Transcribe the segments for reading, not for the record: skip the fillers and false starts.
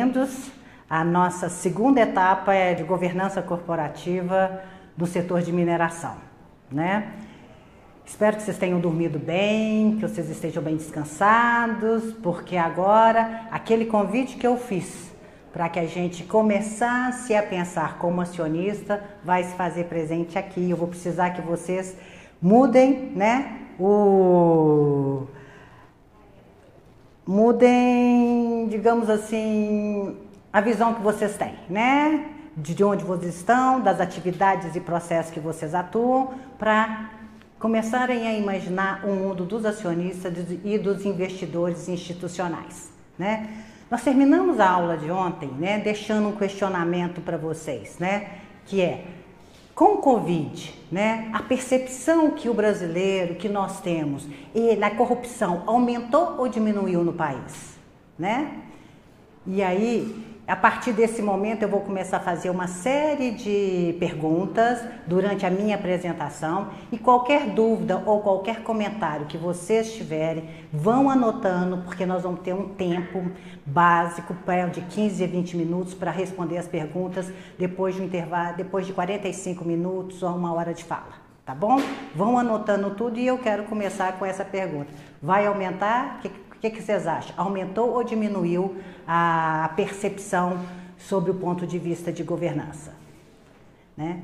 bem-vindos à nossa segunda etapa de governança corporativa do setor de mineração, né? Espero que vocês tenham dormido bem, que vocês estejam bem descansados, porque agora aquele convite que eu fiz para que a gente começasse a pensar como acionista vai se fazer presente aqui. Eu vou precisar que vocês mudem, né? Mudem, digamos assim, a visão que vocês têm, né? De onde vocês estão, das atividades e processos que vocês atuam, para começarem a imaginar o mundo dos acionistas e dos investidores institucionais, né? Nós terminamos a aula de ontem, né, deixando um questionamento para vocês, né, que é, com o Covid, né, a percepção que o brasileiro, que nós temos, e na corrupção, aumentou ou diminuiu no país, né? E aí, a partir desse momento, eu vou começar a fazer uma série de perguntas durante a minha apresentação e qualquer dúvida ou qualquer comentário que vocês tiverem, vão anotando, porque nós vamos ter um tempo básico de 15 a 20 minutos para responder as perguntas depois de um intervalo, depois de 45 minutos ou uma hora de fala, tá bom? Vão anotando tudo e eu quero começar com essa pergunta. Vai aumentar? O que vocês acham? Aumentou ou diminuiu a percepção sobre o ponto de vista de governança, né?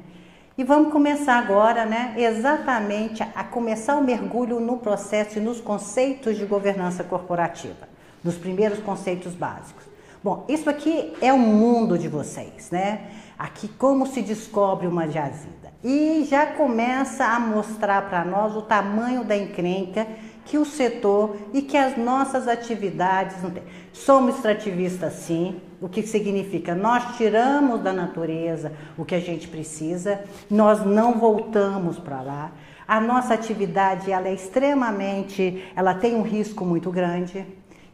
E vamos começar agora, né, exatamente a começar o mergulho no processo e nos conceitos de governança corporativa, nos primeiros conceitos básicos. Bom, isso aqui é o mundo de vocês, né? Aqui como se descobre uma jazida. E já começa a mostrar para nós o tamanho da encrenca que o setor e que as nossas atividades não têm. Somos extrativistas sim, o que significa nós tiramos da natureza o que a gente precisa, nós não voltamos para lá. A nossa atividade ela é extremamente, ela tem um risco muito grande,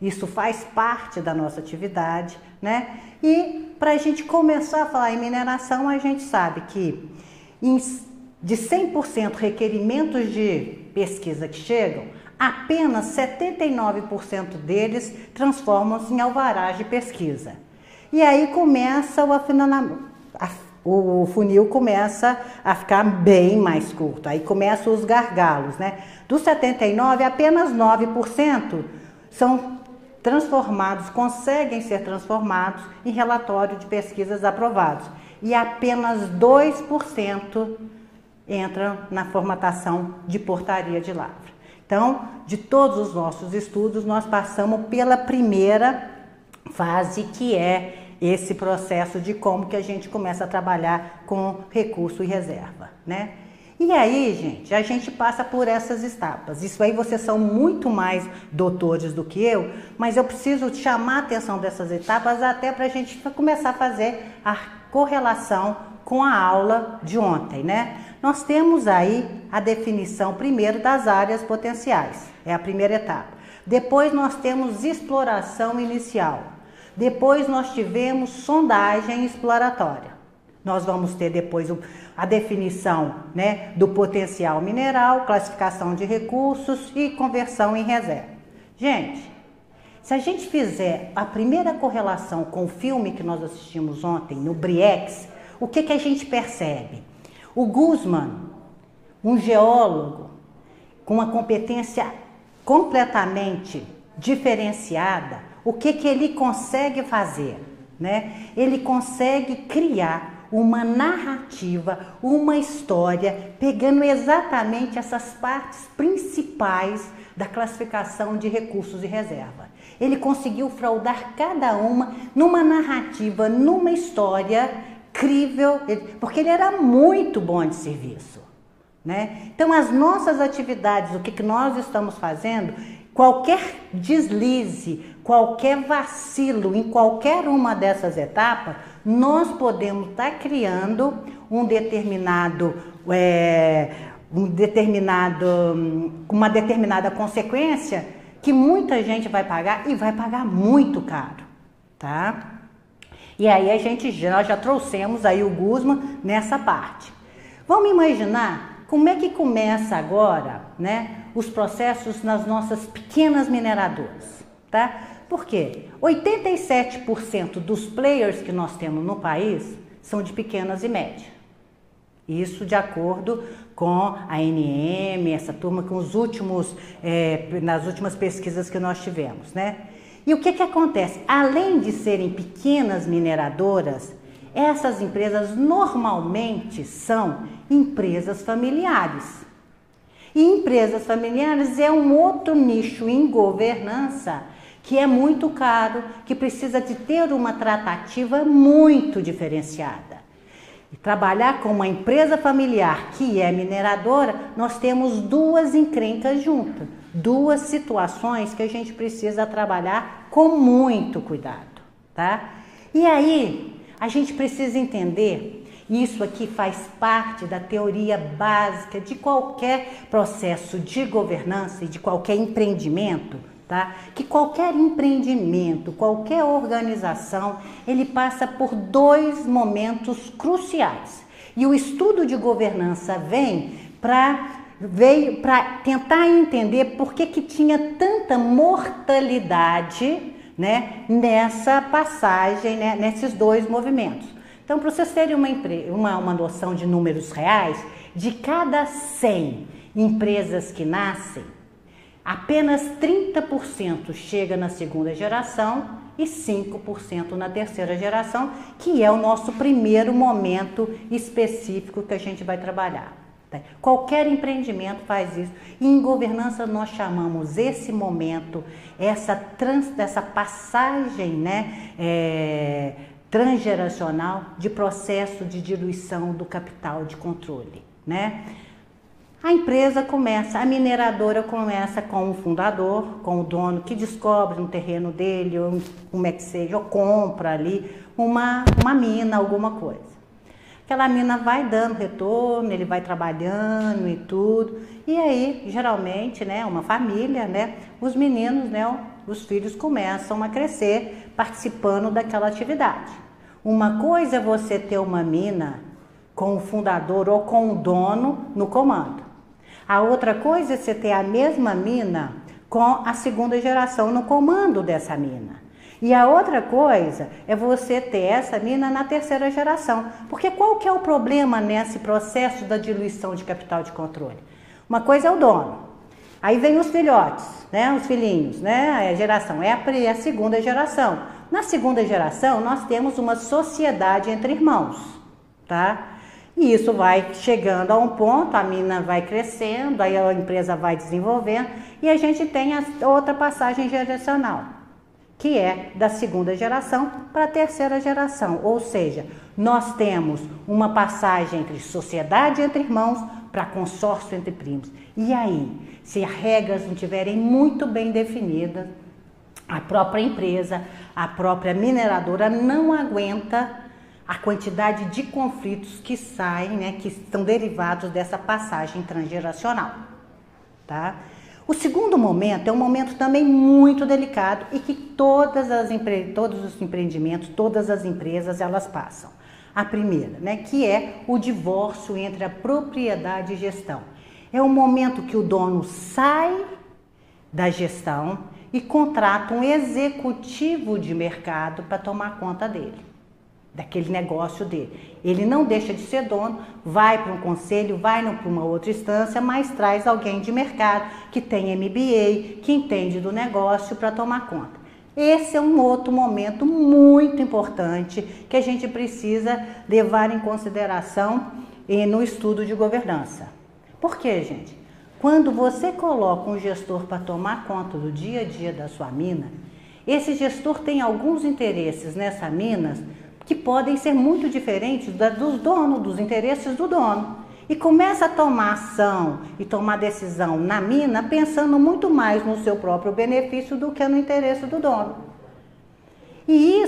isso faz parte da nossa atividade, né? E para a gente começar a falar em mineração, a gente sabe que de 100% requerimentos de pesquisa que chegam, apenas 79% deles transformam-se em alvarás de pesquisa. E aí começa o funil começa a ficar bem mais curto, aí começam os gargalos, né? Dos 79%, apenas 9% são transformados, conseguem ser transformados em relatório de pesquisas aprovados. E apenas 2% entram na formatação de portaria de lavra. Então, de todos os nossos estudos, nós passamos pela primeira fase, que é esse processo de como que a gente começa a trabalhar com recurso e reserva, né? E aí, gente, a gente passa por essas etapas. Isso aí vocês são muito mais doutores do que eu, mas eu preciso chamar a atenção dessas etapas até para a gente começar a fazer a correlação com a aula de ontem, né? Nós temos aí a definição primeiro das áreas potenciais, é a primeira etapa. Depois nós temos exploração inicial. Depois nós tivemos sondagem exploratória. Nós vamos ter depois a definição, né, do potencial mineral, classificação de recursos e conversão em reserva. Gente, se a gente fizer a primeira correlação com o filme que nós assistimos ontem, no Briex, o que a gente percebe? O Guzman, um geólogo com uma competência completamente diferenciada, o que ele consegue fazer, né? Ele consegue criar uma narrativa, uma história, pegando exatamente essas partes principais da classificação de recursos e reserva. Ele conseguiu fraudar cada uma numa narrativa, numa história crível, porque ele era muito bom de serviço, né? Então, as nossas atividades, o que nós estamos fazendo, qualquer deslize, qualquer vacilo em qualquer uma dessas etapas, nós podemos estar criando uma determinada consequência que muita gente vai pagar e vai pagar muito caro, tá? E aí nós já trouxemos aí o Guzman nessa parte. Vamos imaginar como é que começa agora, né, os processos nas nossas pequenas mineradoras, tá? Por quê? 87% dos players que nós temos no país são de pequenas e médias. Isso de acordo com a ANM, essa turma, com os últimos, nas últimas pesquisas que nós tivemos, né? E o que acontece? Além de serem pequenas mineradoras, essas empresas normalmente são empresas familiares. E empresas familiares é um outro nicho em governança que é muito caro, que precisa de ter uma tratativa muito diferenciada. E trabalhar com uma empresa familiar que é mineradora, nós temos duas encrencas juntas, duas situações que a gente precisa trabalhar com muito cuidado, tá? E aí, a gente precisa entender, isso aqui faz parte da teoria básica de qualquer processo de governança e de qualquer empreendimento, tá? Que qualquer empreendimento, qualquer organização, ele passa por dois momentos cruciais. E o estudo de governança veio para tentar entender por que tinha tanta mortalidade, né, nessa passagem, né, nesses dois movimentos. Então, para vocês terem uma noção de números reais, de cada 100 empresas que nascem, apenas 30% chega na segunda geração e 5% na terceira geração, que é o nosso primeiro momento específico que a gente vai trabalhar. Qualquer empreendimento faz isso. E em governança nós chamamos esse momento, essa passagem, né, transgeracional de processo de diluição do capital de controle, né? A empresa começa, a mineradora começa com o fundador, com o dono que descobre no terreno dele, ou como é que seja, ou compra ali uma mina, alguma coisa. Aquela mina vai dando retorno, ele vai trabalhando e tudo. E aí, geralmente, né, uma família, né, os meninos, né, os filhos começam a crescer participando daquela atividade. Uma coisa é você ter uma mina com o fundador ou com o dono no comando. A outra coisa é você ter a mesma mina com a segunda geração no comando dessa mina. E a outra coisa é você ter essa mina na terceira geração. Porque qual que é o problema nesse processo da diluição de capital de controle? Uma coisa é o dono. Aí vem os filhotes, né? Os filhinhos, né? A geração é a segunda geração. Na segunda geração, nós temos uma sociedade entre irmãos, tá? E isso vai chegando a um ponto, a mina vai crescendo, aí a empresa vai desenvolvendo e a gente tem a outra passagem geracional, que é da segunda geração para a terceira geração. Ou seja, nós temos uma passagem entre sociedade entre irmãos para consórcio entre primos. E aí, se as regras não estiverem muito bem definidas, a própria empresa, a própria mineradora não aguenta a quantidade de conflitos que saem, né, que estão derivados dessa passagem transgeracional, tá? O segundo momento é um momento também muito delicado e que todos os empreendimentos, todas as empresas, elas passam. A primeira, né, que é o divórcio entre a propriedade e gestão. É o momento que o dono sai da gestão e contrata um executivo de mercado para tomar conta dele, daquele negócio dele. Ele não deixa de ser dono, vai para um conselho, vai para uma outra instância, mas traz alguém de mercado que tem MBA, que entende do negócio para tomar conta. Esse é um outro momento muito importante que a gente precisa levar em consideração no estudo de governança. Por quê, gente? Quando você coloca um gestor para tomar conta do dia a dia da sua mina, esse gestor tem alguns interesses nessa mina que podem ser muito diferentes dos donos, dos interesses do dono. E começa a tomar ação e tomar decisão na mina pensando muito mais no seu próprio benefício do que no interesse do dono. E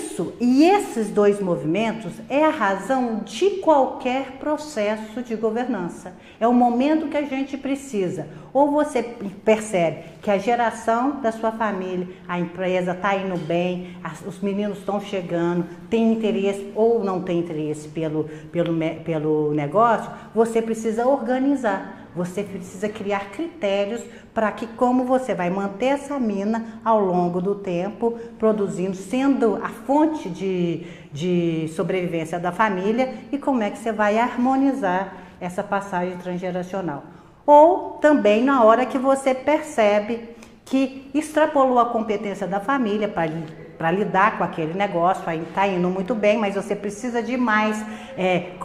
esses dois movimentos é a razão de qualquer processo de governança. É o momento que a gente precisa. Ou você percebe que a geração da sua família, a empresa está indo bem, os meninos estão chegando, tem interesse ou não tem interesse pelo negócio, você precisa organizar. você precisa criar critérios para que como você vai manter essa mina ao longo do tempo, produzindo, sendo a fonte de sobrevivência da família, e como é que você vai harmonizar essa passagem transgeracional. Ou também na hora que você percebe que extrapolou a competência da família para lidar com aquele negócio, aí está indo muito bem, mas você precisa de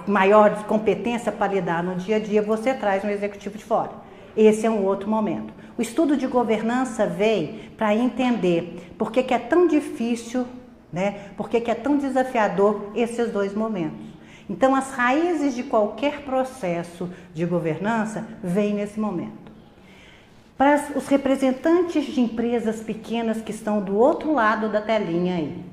maior competência para lidar no dia a dia, você traz um executivo de fora. Esse é um outro momento. O estudo de governança veio para entender por que é tão difícil, né? Por que é tão desafiador esses dois momentos. Então, as raízes de qualquer processo de governança vêm nesse momento. Para os representantes de empresas pequenas que estão do outro lado da telinha aí,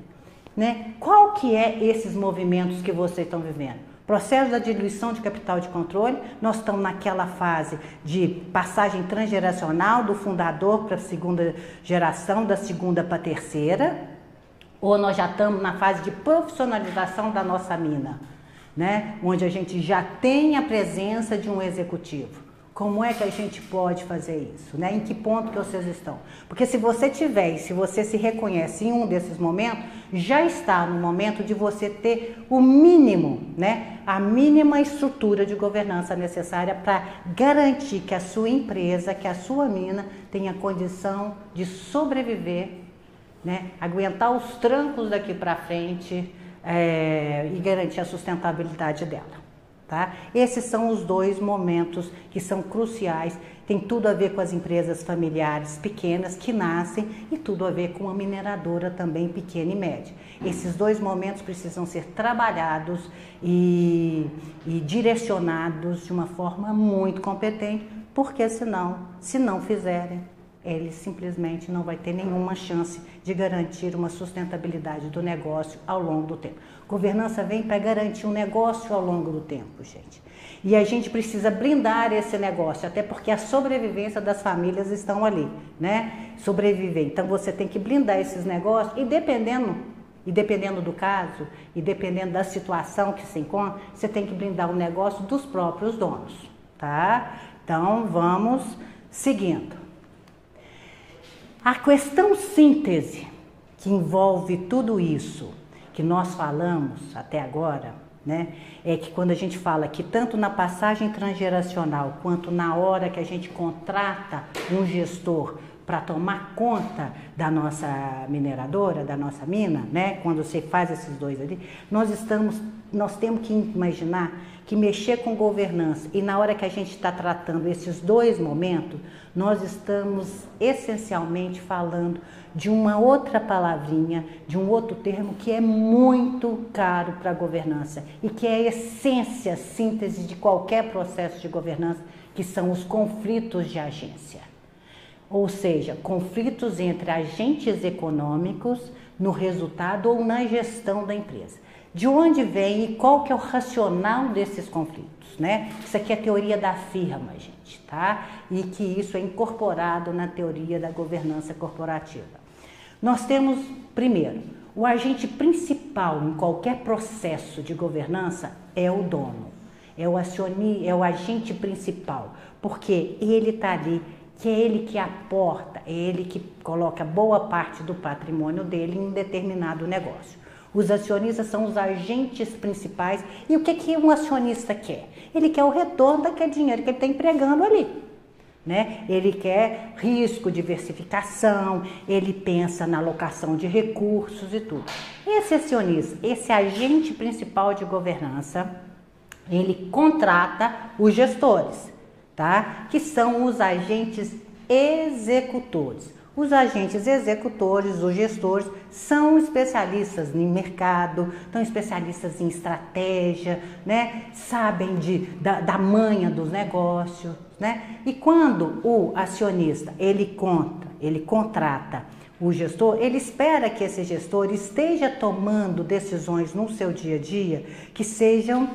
né? Qual que é esses movimentos que vocês estão vivendo? Processo da diluição de capital de controle, nós estamos naquela fase de passagem transgeracional do fundador para a segunda geração, da segunda para a terceira, ou nós já estamos na fase de profissionalização da nossa mina, né? Onde a gente já tem a presença de um executivo. Como é que a gente pode fazer isso, né? Em que ponto que vocês estão? Porque se você tiver e se você se reconhece em um desses momentos, já está no momento de você ter o mínimo, né? A mínima estrutura de governança necessária para garantir que a sua empresa, que a sua mina tenha condição de sobreviver, né? Aguentar os trancos daqui para frente e garantir a sustentabilidade dela. Tá? Esses são os dois momentos que são cruciais, tem tudo a ver com as empresas familiares pequenas que nascem e tudo a ver com a mineradora também pequena e média. Esses dois momentos precisam ser trabalhados e direcionados de uma forma muito competente, porque senão, se não fizerem, ele simplesmente não vai ter nenhuma chance de garantir uma sustentabilidade do negócio ao longo do tempo. Governança vem para garantir um negócio ao longo do tempo, gente. E a gente precisa blindar esse negócio, até porque a sobrevivência das famílias estão ali, né? Sobreviver. Então você tem que blindar esses negócios e dependendo do caso, e dependendo da situação que se encontra, você tem que blindar o negócio dos próprios donos, tá? Então vamos seguindo. A questão síntese que envolve tudo isso que nós falamos até agora, né, é que quando a gente fala que tanto na passagem transgeracional quanto na hora que a gente contrata um gestor para tomar conta da nossa mineradora, da nossa mina, né, quando você faz esses dois ali, nós temos que imaginar que mexer com governança e na hora que a gente está tratando esses dois momentos, nós estamos essencialmente falando de uma outra palavrinha, de um outro termo que é muito caro para a governança e que é a essência, a síntese de qualquer processo de governança, que são os conflitos de agência. Ou seja, conflitos entre agentes econômicos no resultado ou na gestão da empresa. De onde vem e qual que é o racional desses conflitos, né? Isso aqui é a teoria da firma, gente, tá? E que isso é incorporado na teoria da governança corporativa. Nós temos, primeiro, o agente principal em qualquer processo de governança é o dono, é o acionista, é o agente principal, porque ele está ali, que é ele que aporta, é ele que coloca boa parte do patrimônio dele em um determinado negócio. Os acionistas são os agentes principais. E o que um acionista quer? Ele quer o retorno daquele dinheiro que ele está empregando ali, né? Ele quer risco, diversificação, ele pensa na alocação de recursos e tudo. Esse acionista, esse agente principal de governança, ele contrata os gestores, tá? Que são os agentes executores. Os agentes executores, os gestores, são especialistas em mercado, são especialistas em estratégia, né? Sabem da manha dos negócios, né? E quando o acionista ele contrata o gestor, ele espera que esse gestor esteja tomando decisões no seu dia a dia que sejam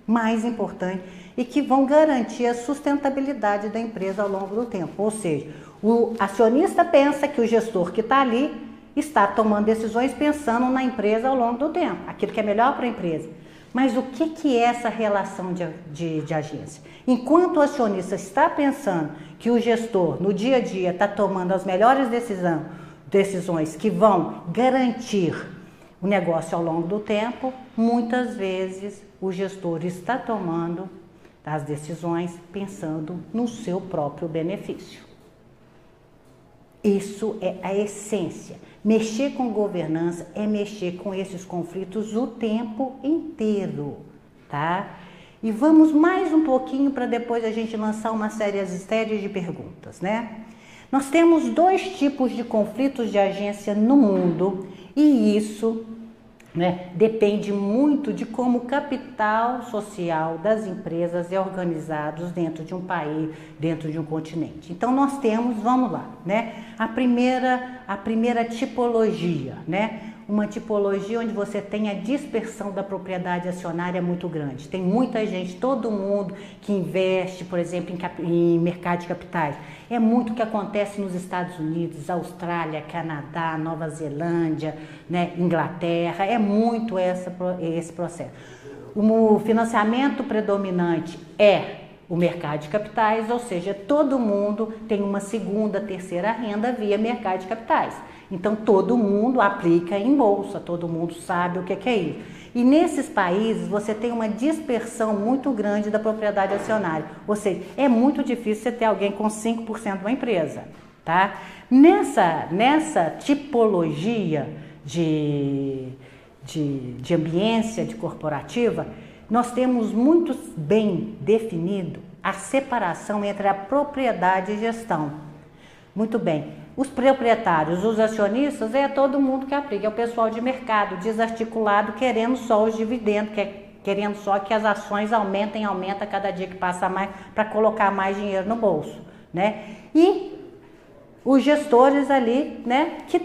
mais importantes e que vão garantir a sustentabilidade da empresa ao longo do tempo. Ou seja, o acionista pensa que o gestor que está ali está tomando decisões pensando na empresa ao longo do tempo, aquilo que é melhor para a empresa. Mas o que é essa relação de agência? Enquanto o acionista está pensando que o gestor, no dia a dia, está tomando as melhores decisões que vão garantir o negócio ao longo do tempo, muitas vezes o gestor está tomando as decisões pensando no seu próprio benefício. Isso é a essência. Mexer com governança é mexer com esses conflitos o tempo inteiro, tá? E vamos mais um pouquinho para depois a gente lançar uma série de perguntas, né? Nós temos 2 tipos de conflitos de agência no mundo e isso, né, depende muito de como o capital social das empresas é organizado dentro de um país, dentro de um continente. Então nós temos, vamos lá, né, a primeira tipologia, né, uma tipologia onde você tem a dispersão da propriedade acionária muito grande. Tem muita gente, todo mundo que investe, por exemplo, em mercado de capitais. É muito o que acontece nos Estados Unidos, Austrália, Canadá, Nova Zelândia, né, Inglaterra. É muito esse processo. O financiamento predominante é o mercado de capitais, ou seja, todo mundo tem uma segunda, terceira renda via mercado de capitais. Então, todo mundo aplica em bolsa, todo mundo sabe o que é isso. E nesses países, você tem uma dispersão muito grande da propriedade acionária. Ou seja, é muito difícil você ter alguém com 5% de uma empresa, tá? Nessa tipologia de ambiência de corporativa, nós temos muito bem definido a separação entre a propriedade e gestão. Muito bem. Os proprietários, os acionistas, é todo mundo que aplica, é o pessoal de mercado, desarticulado, querendo só os dividendos, querendo só que as ações aumentem cada dia que passa mais, para colocar mais dinheiro no bolso, né? E os gestores ali, né, que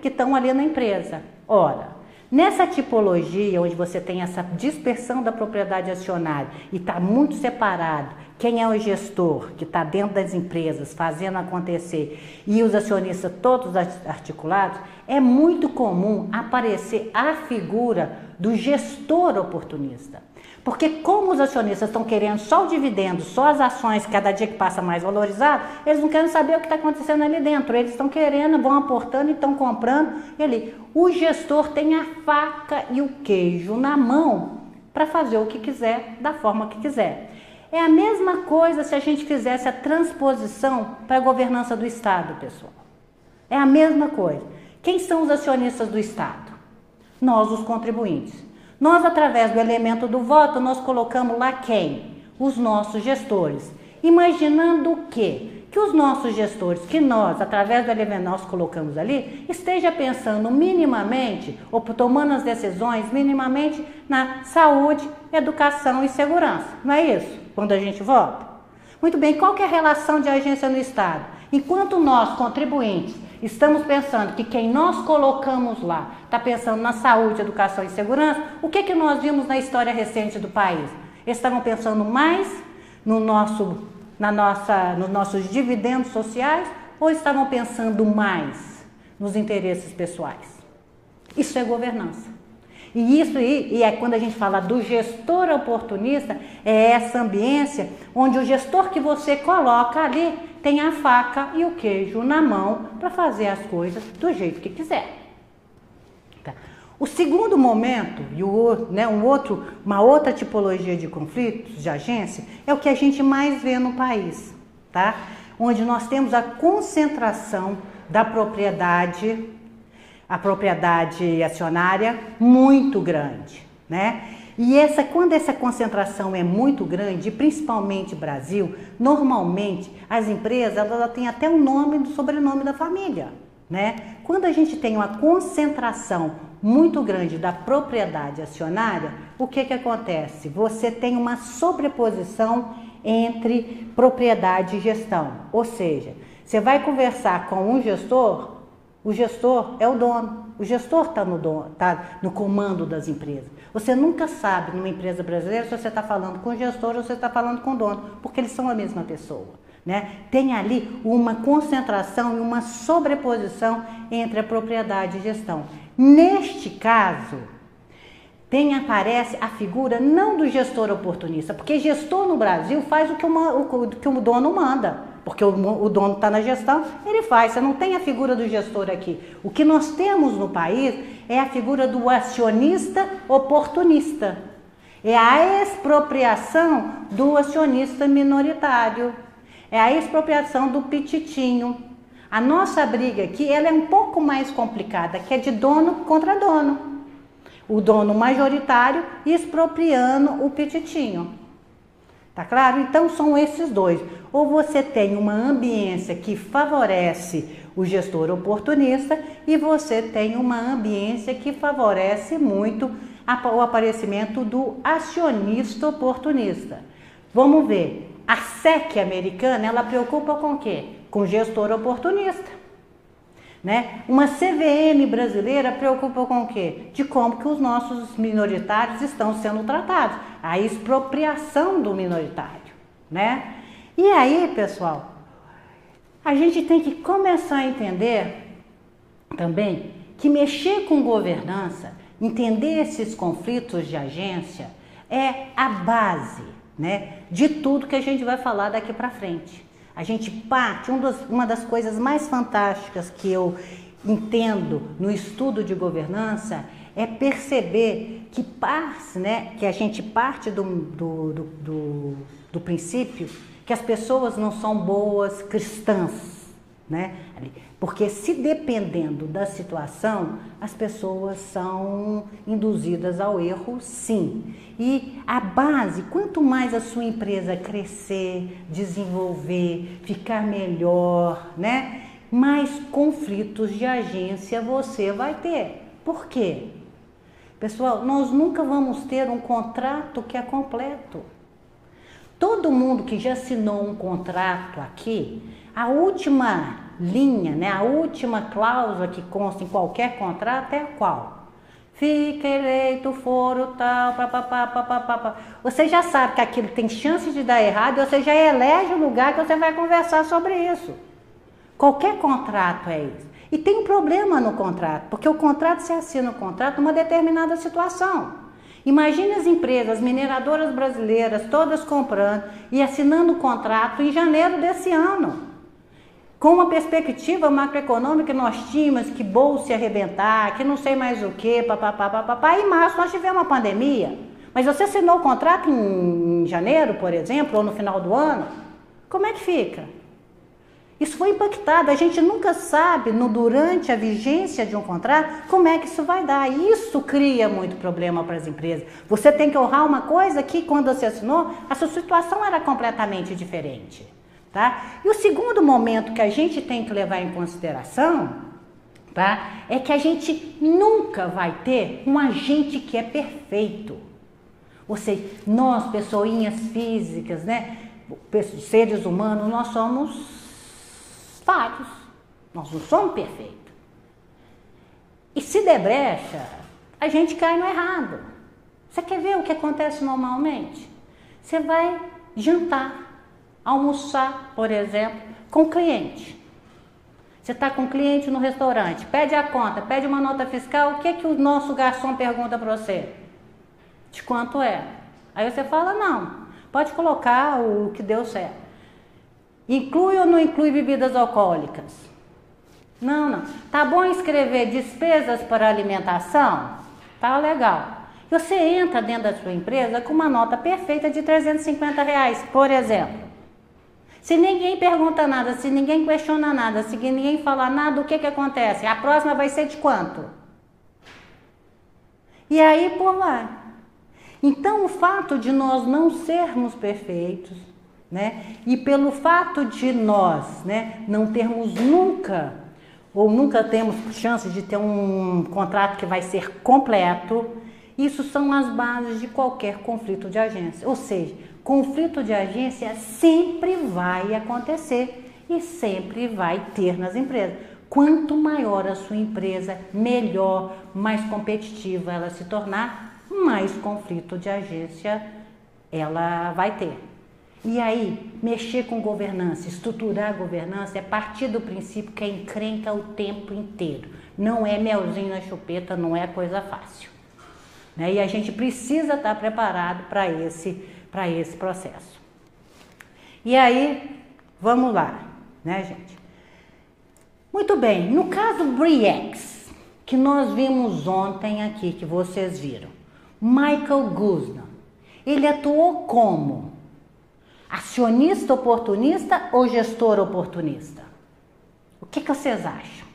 estão ali na empresa. Ora, nessa tipologia, onde você tem essa dispersão da propriedade acionária e está muito separado, quem é o gestor que está dentro das empresas fazendo acontecer e os acionistas todos articulados, é muito comum aparecer a figura do gestor oportunista. Porque como os acionistas estão querendo só o dividendo, só as ações, cada dia que passa mais valorizado, eles não querem saber o que está acontecendo ali dentro. Eles estão querendo, vão aportando e estão comprando. E ali, o gestor tem a faca e o queijo na mão para fazer o que quiser, da forma que quiser. É a mesma coisa se a gente fizesse a transposição para a governança do Estado, pessoal. É a mesma coisa. Quem são os acionistas do Estado? Nós, os contribuintes. Nós, através do elemento do voto, nós colocamos lá quem? Os nossos gestores. Imaginando o quê? Que os nossos gestores, que nós, através do elemento nós colocamos ali, esteja pensando minimamente, ou tomando as decisões minimamente na saúde, educação e segurança. Não é isso? Quando a gente vota? Muito bem, qual que é a relação de agência no Estado? Enquanto nós, contribuintes, estamos pensando que quem nós colocamos lá está pensando na saúde, educação e segurança, o que nós vimos na história recente do país? Eles estavam pensando mais nos nossos dividendos sociais ou estavam pensando mais nos interesses pessoais? Isso é governança. E é quando a gente fala do gestor oportunista, é essa ambiência onde o gestor que você coloca ali tem a faca e o queijo na mão para fazer as coisas do jeito que quiser. Tá. O segundo momento, uma outra tipologia de conflitos de agência, é o que a gente mais vê no país, tá? Onde nós temos a concentração da propriedade, a propriedade acionária muito grande, né? E quando essa concentração é muito grande, principalmente Brasil, normalmente as empresas elas têm até o nome do sobrenome da família, né? Quando a gente tem uma concentração muito grande da propriedade acionária, o que acontece? Você tem uma sobreposição entre propriedade e gestão, ou seja, você vai conversar com um gestor, o gestor é o dono, o gestor está no comando das empresas. Você nunca sabe numa empresa brasileira se você está falando com o gestor ou se você está falando com o dono, porque eles são a mesma pessoa, né? Tem ali uma concentração e uma sobreposição entre a propriedade e gestão. Neste caso, aparece a figura não do gestor oportunista, porque gestor no Brasil faz o que o dono manda, porque o dono está na gestão, ele faz, você não tem a figura do gestor aqui. O que nós temos no país é a figura do acionista oportunista, é a expropriação do acionista minoritário, é a expropriação do pititinho. A nossa briga aqui, ela é um pouco mais complicada, que é de dono contra dono. O dono majoritário expropriando o pititinho. Tá claro? Então são esses dois. Ou você tem uma ambiência que favorece o gestor oportunista e você tem uma ambiência que favorece muito o aparecimento do acionista oportunista. Vamos ver. A SEC americana, ela preocupa com o quê? Com o gestor oportunista. Né? Uma CVM brasileira preocupa com o quê? De como que os nossos minoritários estão sendo tratados, a expropriação do minoritário, né? E aí, pessoal, a gente tem que começar a entender também que mexer com governança, entender esses conflitos de agência é a base, né, de tudo que a gente vai falar daqui para frente. A gente parte, uma das coisas mais fantásticas que eu entendo no estudo de governança é perceber que que a gente parte do princípio que as pessoas não são boas cristãs, né? Porque se dependendo da situação, as pessoas são induzidas ao erro, sim. E a base, quanto mais a sua empresa crescer, desenvolver, ficar melhor, né? Mais conflitos de agência você vai ter. Por quê? Pessoal, nós nunca vamos ter um contrato que é completo. Todo mundo que já assinou um contrato aqui, a última linha, né, a última cláusula que consta em qualquer contrato é qual? Fica eleito, foro tal, papapá. Você já sabe que aquilo tem chance de dar errado e você já elege o lugar que você vai conversar sobre isso. Qualquer contrato é isso. E tem um problema no contrato, porque o contrato, você assina o contrato numa determinada situação. Imagine as empresas mineradoras brasileiras todas comprando e assinando o contrato em janeiro desse ano. Com uma perspectiva macroeconômica, nós tínhamos que bolsa ia arrebentar, que não sei mais o que, papapá. Em março nós tivemos uma pandemia. Mas você assinou o contrato em janeiro, por exemplo, ou no final do ano, como é que fica? Isso foi impactado, a gente nunca sabe, durante a vigência de um contrato, como é que isso vai dar. Isso cria muito problema para as empresas. Você tem que honrar uma coisa que, quando você assinou, a sua situação era completamente diferente. Tá? E o segundo momento que a gente tem que levar em consideração, tá, é que a gente nunca vai ter um agente que é perfeito. Ou seja, nós, pessoinhas físicas, né, seres humanos, nós somos falhos, nós não somos perfeitos. E se der brecha, a gente cai no errado. Você quer ver o que acontece normalmente? Você vai jantar, almoçar, por exemplo, com o cliente. Você está com o cliente no restaurante, pede a conta, pede uma nota fiscal, o que que o nosso garçom pergunta para você? De quanto é? Aí você fala, não, pode colocar o que deu certo. Inclui ou não inclui bebidas alcoólicas? Não. Tá bom escrever despesas para alimentação? Tá legal. Você entra dentro da sua empresa com uma nota perfeita de R$350, por exemplo. Se ninguém pergunta nada, se ninguém questiona nada, se ninguém fala nada, o que que acontece? A próxima vai ser de quanto? E aí por lá. Então o fato de nós não sermos perfeitos, né, e pelo fato de nós, né, não termos nunca temos chance de ter um contrato que vai ser completo, isso são as bases de qualquer conflito de agência. Ou seja, conflito de agência sempre vai acontecer e sempre vai ter nas empresas. Quanto maior a sua empresa, melhor, mais competitiva ela se tornar, mais conflito de agência ela vai ter. E aí, mexer com governança, estruturar a governança é partir do princípio que é encrenca o tempo inteiro. Não é melzinho na chupeta, não é coisa fácil. né? E a gente precisa estar preparado para esse processo. E aí, vamos lá, né, gente? Muito bem, no caso Bre-X, que nós vimos ontem aqui, que vocês viram, Michael Guzman, ele atuou como acionista oportunista ou gestor oportunista? O que vocês acham?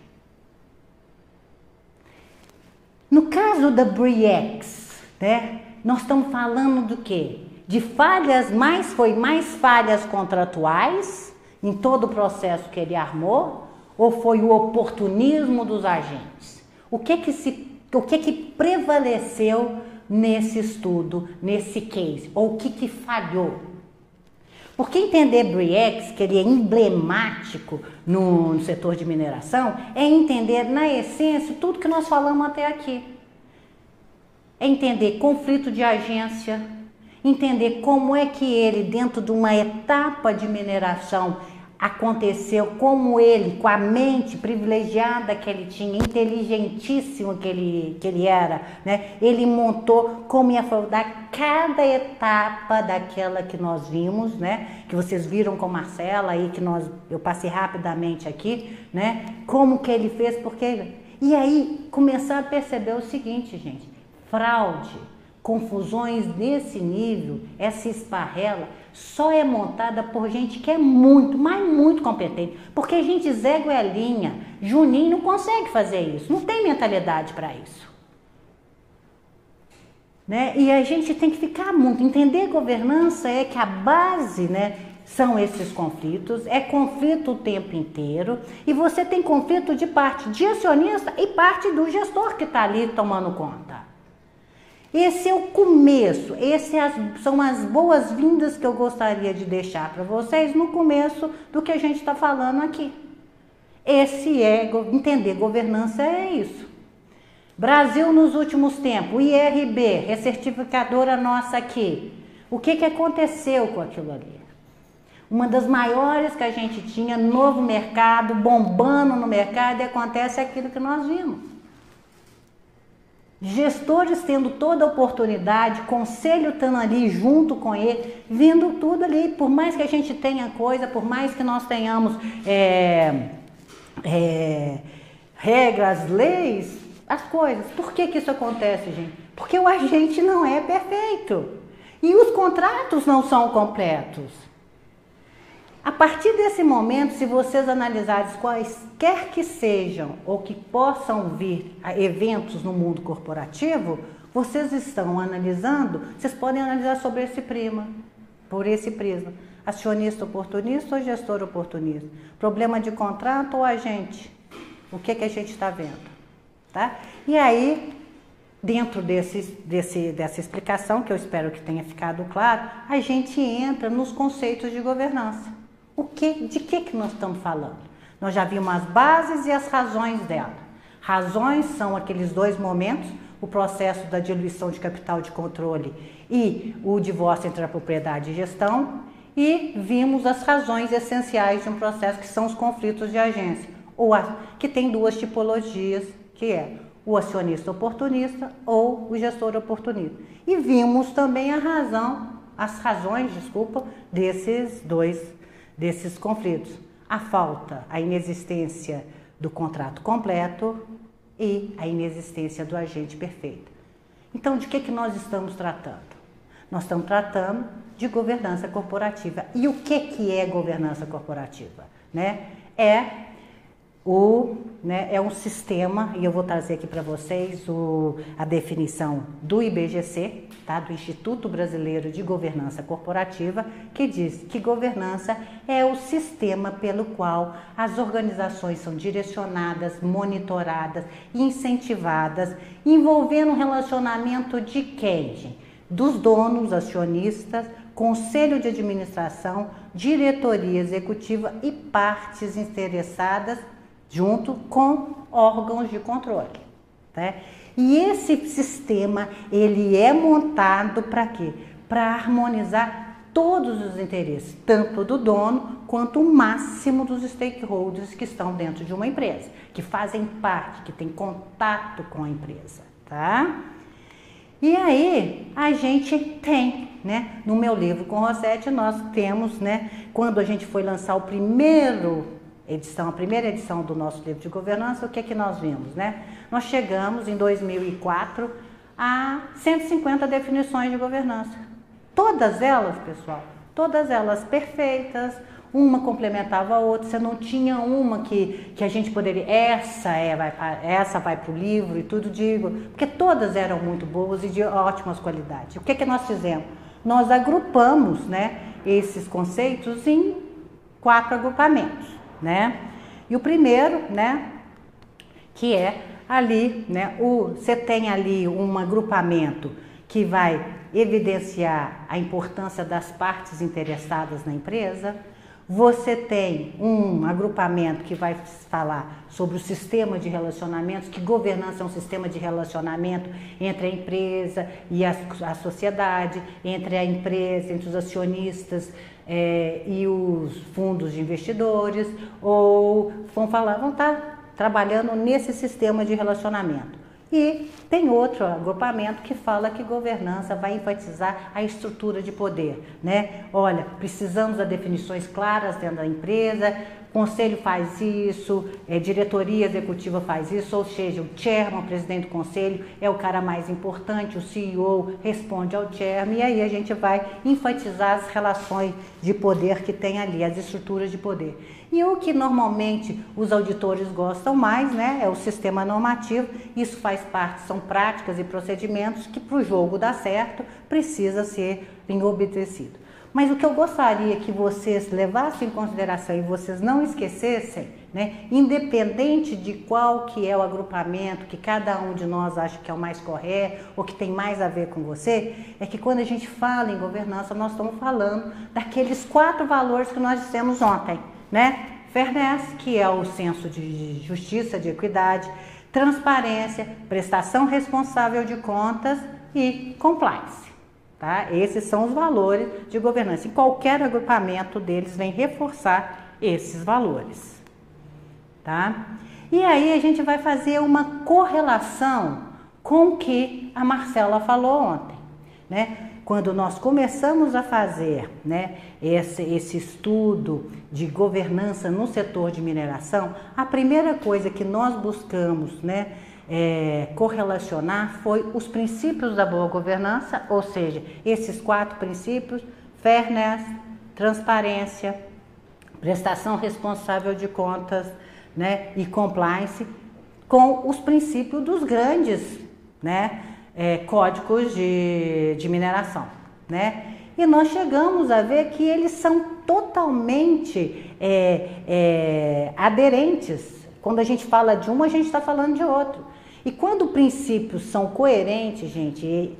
No caso da Bre-X, né, nós estamos falando do quê? De falhas, foi mais falhas contratuais em todo o processo que ele armou, ou foi o oportunismo dos agentes? O que prevaleceu nesse estudo, nesse case? Ou o que falhou? Porque entender Bre-X, que ele é emblemático no setor de mineração, é entender, na essência, tudo que nós falamos até aqui. É entender conflito de agência, entender como é que ele, dentro de uma etapa de mineração, aconteceu, como ele, com a mente privilegiada que ele tinha, inteligentíssimo que ele era, né? Ele montou como ia afrontar cada etapa daquela que nós vimos, né? Que vocês viram com Marcela aí, que eu passei rapidamente aqui, né? Como que ele fez, porque... E aí, começar a perceber o seguinte, gente, fraude, confusões desse nível, essa esparrela, só é montada por gente que é muito, mas muito competente. Porque gente Zé Goelinha, Juninho não consegue fazer isso, não tem mentalidade para isso. Né? E a gente tem que ficar muito, entender governança é que a base, né, são esses conflitos, é conflito o tempo inteiro, e você tem conflito de parte de acionista e parte do gestor que está ali tomando conta. Esse é o começo, são as boas-vindas que eu gostaria de deixar para vocês no começo do que a gente está falando aqui. Entender governança é isso. Brasil nos últimos tempos, IRB, recertificadora nossa aqui. O que aconteceu com aquilo ali? Uma das maiores que a gente tinha, novo mercado, bombando no mercado, e acontece aquilo que nós vimos. Gestores tendo toda a oportunidade, conselho estando ali junto com ele, vendo tudo ali, por mais que a gente tenha coisa, por mais que nós tenhamos regras, leis, as coisas. Por que isso acontece, gente? Porque o agente não é perfeito e os contratos não são completos. A partir desse momento, se vocês analisarem quaisquer que sejam ou que possam vir a eventos no mundo corporativo, vocês estão analisando, vocês podem analisar sobre por esse prisma. Acionista oportunista ou gestor oportunista? Problema de contrato ou agente? O que a gente está vendo? Tá? E aí, dentro dessa explicação, que eu espero que tenha ficado claro, a gente entra nos conceitos de governança. De que nós estamos falando? Nós já vimos as bases e as razões dela. Razões são aqueles dois momentos, o processo da diluição de capital de controle e o divórcio entre a propriedade e gestão, e vimos as razões essenciais de um processo, que são os conflitos de agência, que tem duas tipologias, que é o acionista oportunista ou o gestor oportunista. E vimos também as razões desses conflitos. A inexistência do contrato completo e a inexistência do agente perfeito. Então, de que nós estamos tratando? Nós estamos tratando de governança corporativa. E o que é governança corporativa? É um sistema, e eu vou trazer aqui para vocês a definição do IBGC, tá? Do Instituto Brasileiro de Governança Corporativa, que diz que governança é o sistema pelo qual as organizações são direcionadas, monitoradas, incentivadas, envolvendo um relacionamento de quem? Dos donos, acionistas, conselho de administração, diretoria executiva e partes interessadas, junto com órgãos de controle, tá? E esse sistema, ele é montado para quê? Para harmonizar todos os interesses, tanto do dono quanto o máximo dos stakeholders que estão dentro de uma empresa, que fazem parte, que têm contato com a empresa, tá? E aí a gente tem, né, no meu livro com Rosete, nós temos, né, quando a gente foi lançar a primeira edição do nosso livro de governança, o que é que nós vimos, né? Nós chegamos em 2004 a 150 definições de governança. Todas elas, pessoal, todas elas perfeitas, uma complementava a outra, você não tinha uma que a gente poderia, essa vai para o livro e tudo, digo, porque todas eram muito boas e de ótimas qualidades. O que é que nós fizemos? Nós agrupamos, né, esses conceitos em 4 agrupamentos, né? E o primeiro, né, que é ali, né, você tem ali um agrupamento que vai evidenciar a importância das partes interessadas na empresa. Você tem um agrupamento que vai falar sobre o sistema de relacionamentos, que governança é um sistema de relacionamento entre a empresa e a sociedade, entre a empresa, entre os acionistas e os fundos de investidores, ou vão estar trabalhando nesse sistema de relacionamento. E tem outro agrupamento que fala que governança vai enfatizar a estrutura de poder, né? Olha, precisamos de definições claras dentro da empresa, conselho faz isso, diretoria executiva faz isso, ou seja, o chairman, o presidente do conselho, é o cara mais importante, o CEO responde ao chairman, e aí a gente vai enfatizar as relações de poder que tem ali, as estruturas de poder. E o que normalmente os auditores gostam mais, né, é o sistema normativo. Isso faz parte, são práticas e procedimentos que para o jogo dar certo precisa ser obedecido. Mas o que eu gostaria que vocês levassem em consideração e vocês não esquecessem, né, independente de qual que é o agrupamento que cada um de nós acha que é o mais correto ou que tem mais a ver com você, é que quando a gente fala em governança, nós estamos falando daqueles 4 valores que nós dissemos ontem, né? Fairness, que é o senso de justiça, de equidade, transparência, prestação responsável de contas e compliance. Tá? Esses são os valores de governança. E qualquer agrupamento deles vem reforçar esses valores. Tá? E aí a gente vai fazer uma correlação com o que a Marcela falou ontem, né? Quando nós começamos a fazer, né, esse estudo de governança no setor de mineração, a primeira coisa que nós buscamos, né, correlacionar foi os princípios da boa governança, ou seja, esses 4 princípios: fairness, transparência, prestação responsável de contas, né, e compliance, com os princípios dos grandes, né, códigos de mineração, né? E nós chegamos a ver que eles são totalmente aderentes. Quando a gente fala de um, a gente está falando de outro. E quando princípios são coerentes, gente,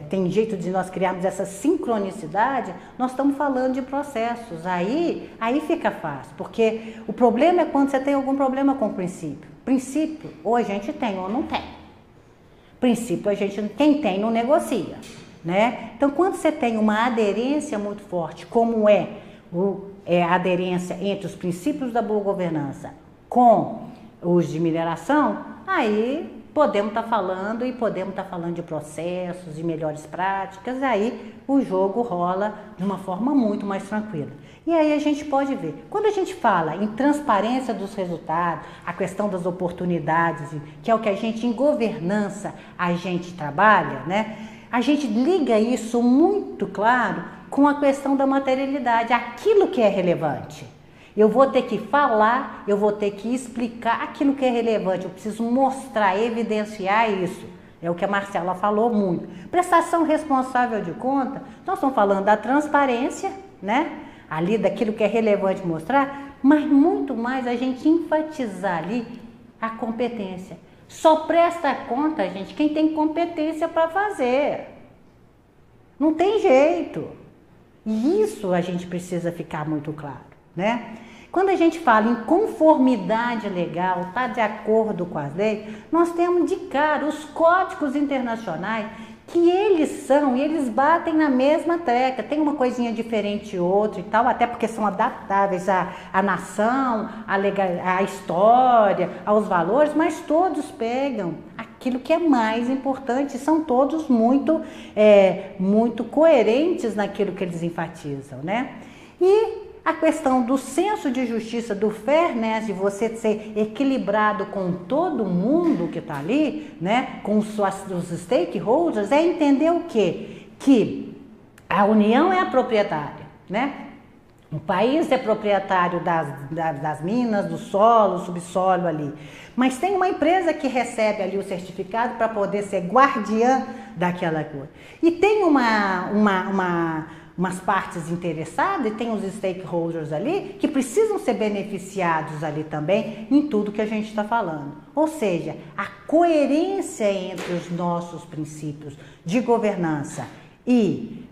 tem jeito de nós criarmos essa sincronicidade, nós estamos falando de processos. Aí fica fácil, porque o problema é quando você tem algum problema com o princípio. Princípio, ou a gente tem ou não tem. Princípio, quem tem não negocia, né? Então, quando você tem uma aderência muito forte, como é a aderência entre os princípios da boa governança com os de mineração, aí podemos estar falando de processos, de melhores práticas, aí o jogo rola de uma forma muito mais tranquila. E aí a gente pode ver, quando a gente fala em transparência dos resultados, a questão das oportunidades, que é o que a gente em governança a gente trabalha, né? A gente liga isso muito claro com a questão da materialidade, aquilo que é relevante. Eu vou ter que falar, eu vou ter que explicar aquilo que é relevante, eu preciso mostrar, evidenciar isso. É o que a Marcela falou muito. Prestação responsável de conta, nós estamos falando da transparência, né? Ali daquilo que é relevante mostrar, mas muito mais a gente enfatizar ali a competência. Só presta conta, gente, quem tem competência para fazer. Não tem jeito. E isso a gente precisa ficar muito claro, né? Quando a gente fala em conformidade legal, está de acordo com as leis, nós temos de cara os códigos internacionais que eles batem na mesma tecla, tem uma coisinha diferente outra e tal, até porque são adaptáveis à nação, à história, aos valores, mas todos pegam aquilo que é mais importante, são todos muito coerentes naquilo que eles enfatizam, né? E a questão do senso de justiça, do fairness, de você ser equilibrado com todo mundo que está ali, né? Com os stakeholders, é entender o quê? Que a União é a proprietária, né? O país é proprietário das minas, do solo, subsolo ali. Mas tem uma empresa que recebe ali o certificado para poder ser guardiã daquela coisa. E tem umas partes interessadas e tem os stakeholders ali que precisam ser beneficiados ali também em tudo que a gente está falando. Ou seja, a coerência entre os nossos princípios de governança e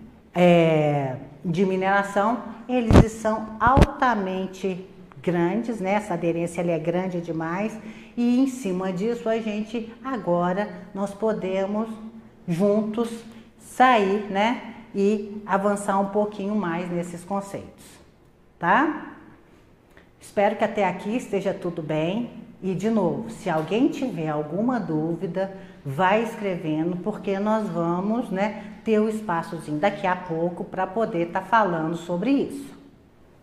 de mineração, eles são altamente grandes, né? Essa aderência ela é grande demais e em cima disso nós podemos juntos sair, né? E avançar um pouquinho mais nesses conceitos, tá? Espero que até aqui esteja tudo bem e de novo, se alguém tiver alguma dúvida, vai escrevendo, porque nós vamos, né, ter o espaçozinho daqui a pouco para poder estar falando sobre isso,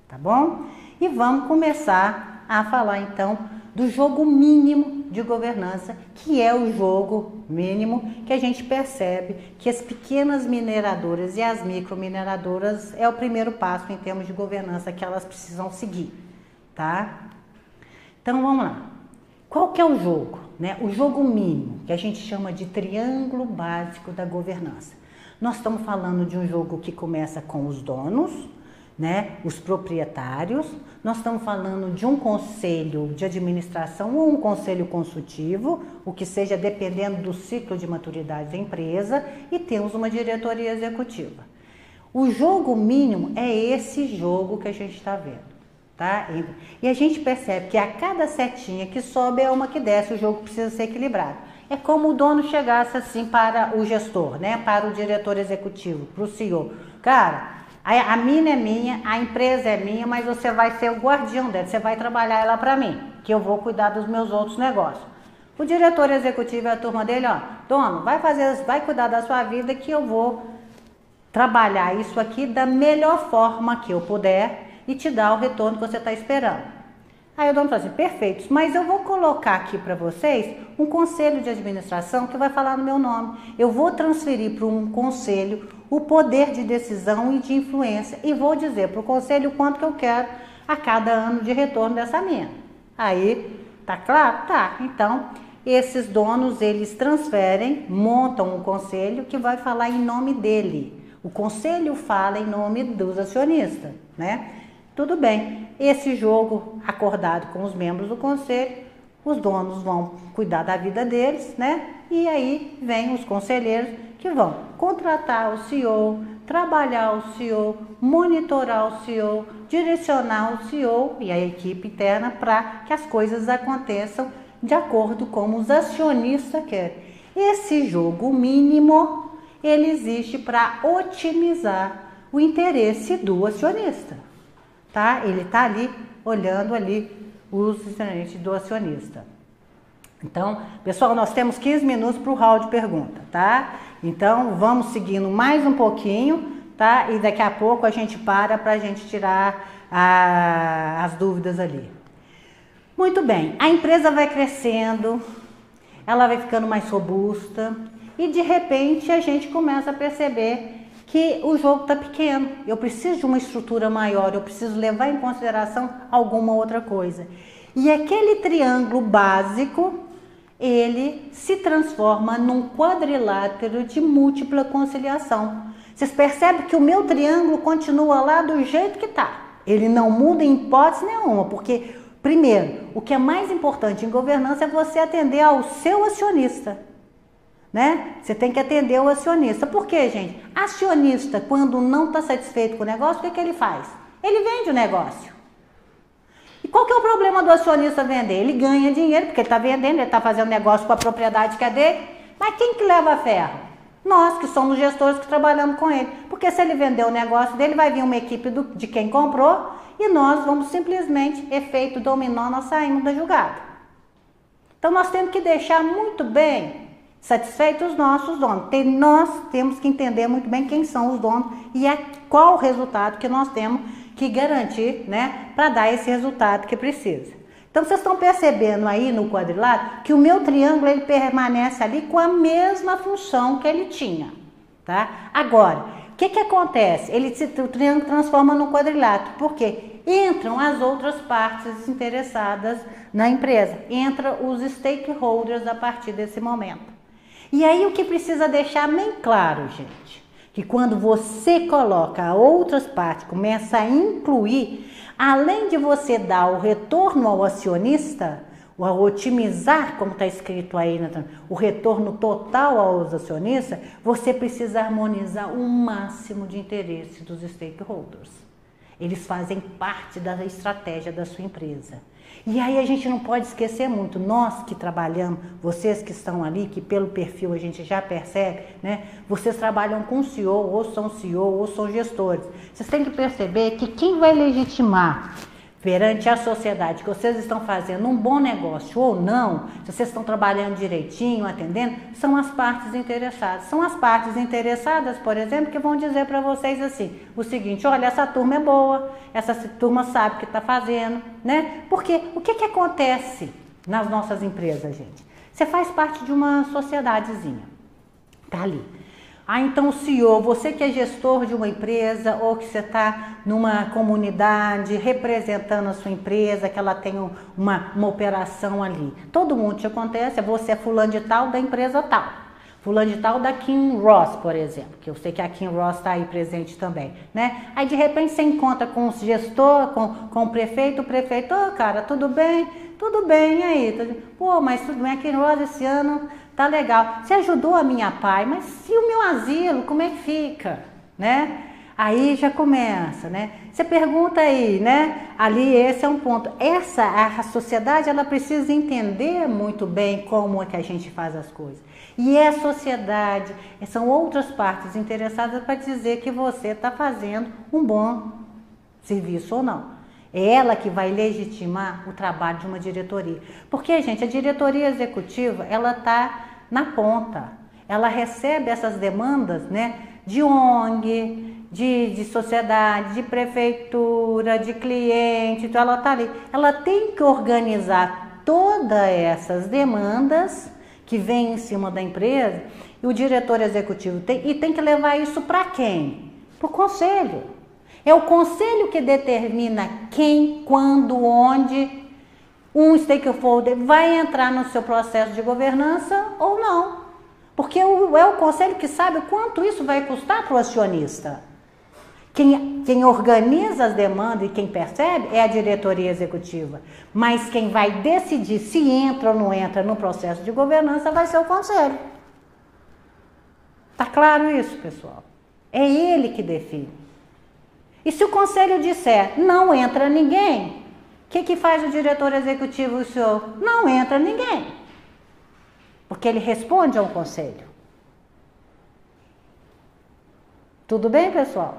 tá bom? E vamos começar a falar então do jogo mínimo de governança, que é o jogo mínimo que a gente percebe que as pequenas mineradoras e as micromineradoras é o primeiro passo em termos de governança que elas precisam seguir, tá? Então vamos lá. Qual que é o jogo, né? O jogo mínimo, que a gente chama de triângulo básico da governança. Nós estamos falando de um jogo que começa com os donos, né? Os proprietários. Nós estamos falando de um conselho de administração ou um conselho consultivo, o que seja dependendo do ciclo de maturidade da empresa, e temos uma diretoria executiva. O jogo mínimo é esse jogo que a gente está vendo. Tá? E a gente percebe que a cada setinha que sobe é uma que desce, o jogo precisa ser equilibrado. É como o dono chegasse assim para o gestor, né? Para o diretor executivo, para o CEO. Cara, a mina é minha, a empresa é minha, mas você vai ser o guardião dela, você vai trabalhar ela para mim, que eu vou cuidar dos meus outros negócios. O diretor executivo é a turma dele, ó, dono, vai cuidar da sua vida que eu vou trabalhar isso aqui da melhor forma que eu puder e te dar o retorno que você está esperando. Aí o dono fala assim, perfeito, mas eu vou colocar aqui para vocês um conselho de administração que vai falar no meu nome. Eu vou transferir para um conselho o poder de decisão e de influência e vou dizer para o conselho o quanto que eu quero a cada ano de retorno dessa mina. Aí, tá claro? Tá. Então, esses donos, eles transferem, montam um conselho que vai falar em nome dele. O conselho fala em nome dos acionistas, né? Tudo bem, esse jogo acordado com os membros do conselho, os donos vão cuidar da vida deles, né? E aí vem os conselheiros que vão contratar o CEO, trabalhar o CEO, monitorar o CEO, direcionar o CEO e a equipe interna para que as coisas aconteçam de acordo com os acionistas querem. Esse jogo mínimo, ele existe para otimizar o interesse do acionista. Tá? Ele está ali, olhando ali os interesses do acionista. Então, pessoal, nós temos 15 minutos para o round de pergunta, tá? Então, vamos seguindo mais um pouquinho, tá? E daqui a pouco a gente para a gente tirar as dúvidas ali. Muito bem, a empresa vai crescendo, ela vai ficando mais robusta e, de repente, a gente começa a perceber que o jogo está pequeno, eu preciso de uma estrutura maior, eu preciso levar em consideração alguma outra coisa. E aquele triângulo básico, ele se transforma num quadrilátero de múltipla conciliação. Vocês percebem que o meu triângulo continua lá do jeito que está. Ele não muda em hipótese nenhuma, porque, primeiro, o que é mais importante em governança é você atender ao seu acionista. Né? Você tem que atender o acionista. Por quê, gente? Acionista, quando não está satisfeito com o negócio, o que ele faz? Ele vende o negócio. E qual que é o problema do acionista vender? Ele ganha dinheiro, porque ele está vendendo, ele está fazendo negócio com a propriedade que é dele. Mas quem que leva ferro? Nós, que somos gestores que trabalhamos com ele. Porque se ele vender o negócio dele, vai vir uma equipe de quem comprou e nós vamos simplesmente, efeito dominó, nós saímos da jogada. Então nós temos que deixar muito bem Satisfeitos os nossos donos. Nós temos que entender muito bem quem são os donos e qual o resultado que nós temos que garantir, né, para dar esse resultado que precisa. Então, vocês estão percebendo aí no quadrilátero que o meu triângulo ele permanece ali com a mesma função que ele tinha, tá? Agora, o que acontece? O triângulo transforma no quadrilátero, porque entram as outras partes interessadas na empresa, entram os stakeholders a partir desse momento. E aí o que precisa deixar bem claro, gente, que quando você coloca outras partes, começa a incluir, além de você dar o retorno ao acionista, o otimizar, como está escrito aí, o retorno total aos acionistas, você precisa harmonizar o máximo de interesse dos stakeholders. Eles fazem parte da estratégia da sua empresa. E aí a gente não pode esquecer muito, nós que trabalhamos, vocês que estão ali, que pelo perfil a gente já percebe, né? Vocês trabalham com CEO, ou são gestores. Vocês têm que perceber que quem vai legitimar perante a sociedade que vocês estão fazendo um bom negócio ou não, se vocês estão trabalhando direitinho, atendendo, são as partes interessadas. São as partes interessadas, por exemplo, que vão dizer para vocês assim, o seguinte, olha, essa turma é boa, essa turma sabe o que está fazendo, né? Porque o que acontece nas nossas empresas, gente? Você faz parte de uma sociedadezinha, tá ali. Então o CEO, você que é gestor de uma empresa ou que você está numa comunidade representando a sua empresa, que ela tem uma operação ali. Todo mundo te acontece, você é fulano de tal da empresa tal. Fulano de tal da Kim Ross, por exemplo, que eu sei que a Kim Ross está aí presente também, né? Aí de repente você encontra com o gestor, com o prefeito, cara, tudo bem? Tudo bem, e aí? Pô, mas tudo bem, a Kim Ross esse ano tá legal. Você ajudou a minha pai, mas e o meu asilo, como é que fica, né? Aí já começa, né? Você pergunta aí, né? Ali esse é um ponto. A sociedade, ela precisa entender muito bem como é que a gente faz as coisas. E é a sociedade, são outras partes interessadas para dizer que você está fazendo um bom serviço ou não. É ela que vai legitimar o trabalho de uma diretoria. Porque, gente, a diretoria executiva, ela está na ponta. Ela recebe essas demandas, né, de ONG, de sociedade, de prefeitura, de cliente, então ela está ali. Ela tem que organizar todas essas demandas que vêm em cima da empresa e o diretor executivo tem que levar isso para quem? Para o conselho. É o conselho que determina quem, quando, onde um stakeholder vai entrar no seu processo de governança ou não. Porque é o conselho que sabe quanto isso vai custar para o acionista. Quem organiza as demandas e quem percebe é a diretoria executiva. Mas quem vai decidir se entra ou não entra no processo de governança vai ser o conselho. Tá claro isso, pessoal? É ele que define. E se o conselho disser, não entra ninguém, o que faz o diretor executivo, o senhor? Não entra ninguém. Porque ele responde ao conselho. Tudo bem, pessoal?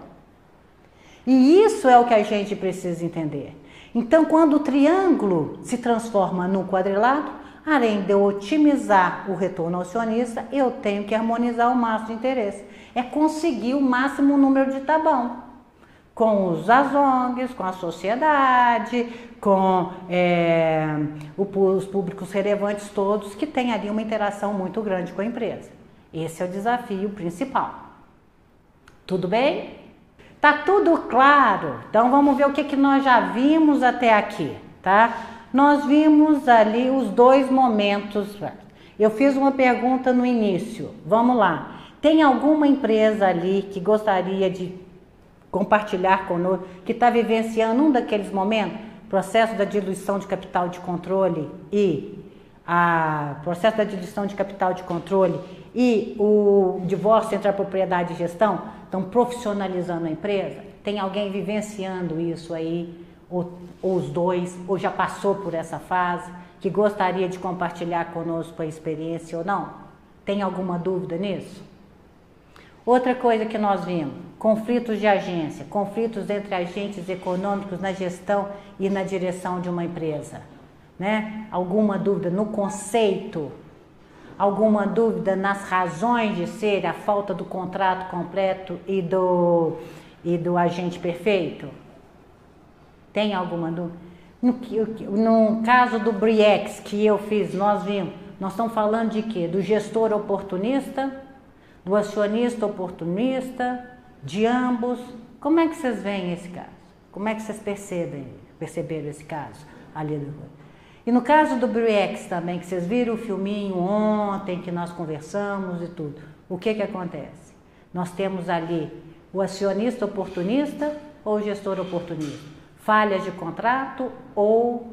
E isso é o que a gente precisa entender. Então, quando o triângulo se transforma num quadrilátero, além de eu otimizar o retorno ao acionista, eu tenho que harmonizar o máximo de interesse. É conseguir o máximo número de tá bom. Com as ONGs, com a sociedade, com os públicos relevantes todos, que tem ali uma interação muito grande com a empresa. Esse é o desafio principal. Tudo bem? Tá tudo claro? Então vamos ver o que nós já vimos até aqui, tá? Nós vimos ali os dois momentos. Eu fiz uma pergunta no início. Vamos lá. Tem alguma empresa ali que gostaria de compartilhar conosco, que está vivenciando um daqueles momentos, processo da diluição de capital de controle processo da diluição de capital de controle e o divórcio entre a propriedade e gestão, estão profissionalizando a empresa? Tem alguém vivenciando isso aí, ou os dois, ou já passou por essa fase, que gostaria de compartilhar conosco a experiência ou não? Tem alguma dúvida nisso? Outra coisa que nós vimos, conflitos de agência, conflitos entre agentes econômicos na gestão e na direção de uma empresa, né? Alguma dúvida no conceito? alguma dúvida nas razões de ser, a falta do contrato completo e do agente perfeito? Tem alguma dúvida? No caso do BRIEX que eu fiz, nós estamos falando de quê? Do gestor oportunista, do acionista oportunista, de ambos. Como é que vocês veem esse caso? Como é que vocês perceberam esse caso ali? E no caso do BRIEX também, que vocês viram o filminho ontem, que nós conversamos e tudo, o que acontece? Nós temos ali o acionista oportunista ou o gestor oportunista? Falhas de contrato ou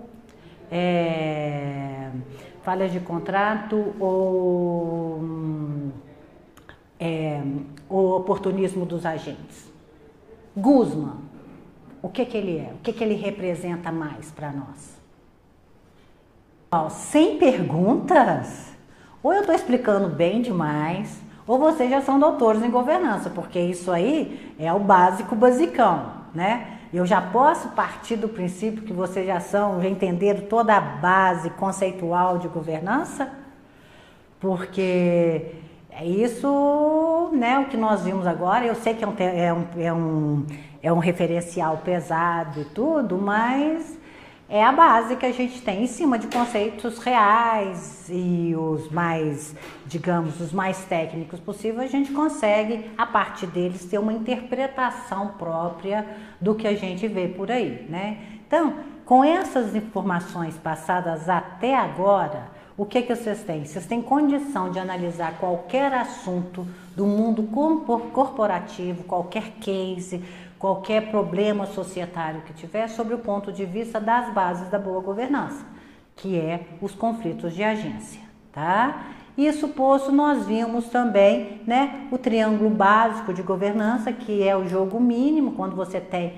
o oportunismo dos agentes. Guzman, o que ele é? O que ele representa mais para nós? Sem perguntas? Ou eu estou explicando bem demais, ou vocês já são doutores em governança, porque isso aí é o básico basicão, né? Eu já posso partir do princípio que vocês já entenderam toda a base conceitual de governança, porque é isso, né, o que nós vimos agora. Eu sei que é um referencial pesado e tudo, mas é a base que a gente tem em cima de conceitos reais e os mais, digamos, os mais técnicos possíveis, a gente consegue, a partir deles, ter uma interpretação própria do que a gente vê por aí, né? Então, com essas informações passadas até agora, o que vocês têm? Vocês têm condição de analisar qualquer assunto do mundo corporativo, qualquer case, qualquer problema societário que tiver, sobre o ponto de vista das bases da boa governança, que é os conflitos de agência, tá? Isso posto, nós vimos também, né, o triângulo básico de governança, que é o jogo mínimo, quando você tem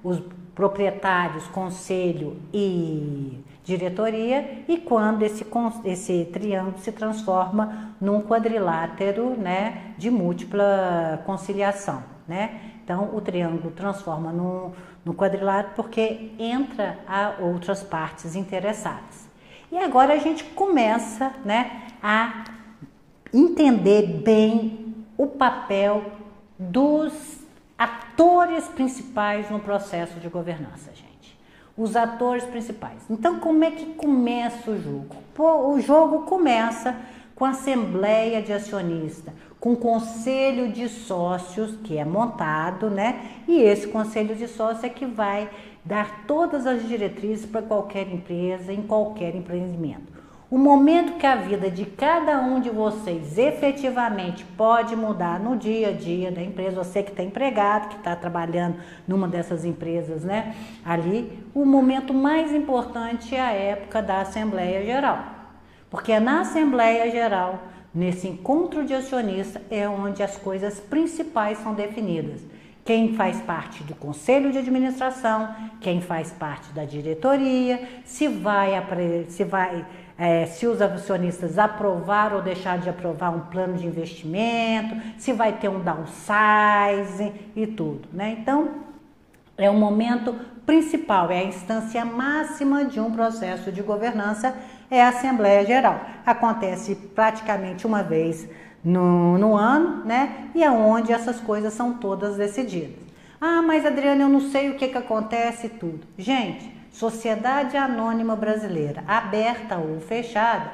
os proprietários, conselho e diretoria, e quando esse triângulo se transforma num quadrilátero, né, de múltipla conciliação, né? Então, o triângulo transforma no quadrilátero porque entra a outras partes interessadas. E agora a gente começa, né, a entender bem o papel dos atores principais no processo de governança, gente. Os atores principais. Então, como é que começa o jogo? O jogo começa com a assembleia de acionista, com o conselho de sócios que é montado, né? E esse conselho de sócios é que vai dar todas as diretrizes para qualquer empresa, em qualquer empreendimento. O momento que a vida de cada um de vocês efetivamente pode mudar no dia a dia da empresa, você que está empregado, que está trabalhando numa dessas empresas, né? Ali, o momento mais importante é a época da Assembleia Geral. Porque é na Assembleia Geral, nesse encontro de acionistas, é onde as coisas principais são definidas. Quem faz parte do conselho de administração, quem faz parte da diretoria, se os acionistas aprovar ou deixar de aprovar um plano de investimento, se vai ter um downsize e tudo, né? Então, é o momento principal, é a instância máxima de um processo de governança, é a Assembleia Geral. Acontece praticamente uma vez no ano, né? E é onde essas coisas são todas decididas. Ah, mas Adriana, eu não sei o que acontece e tudo. Gente, Sociedade Anônima Brasileira, aberta ou fechada,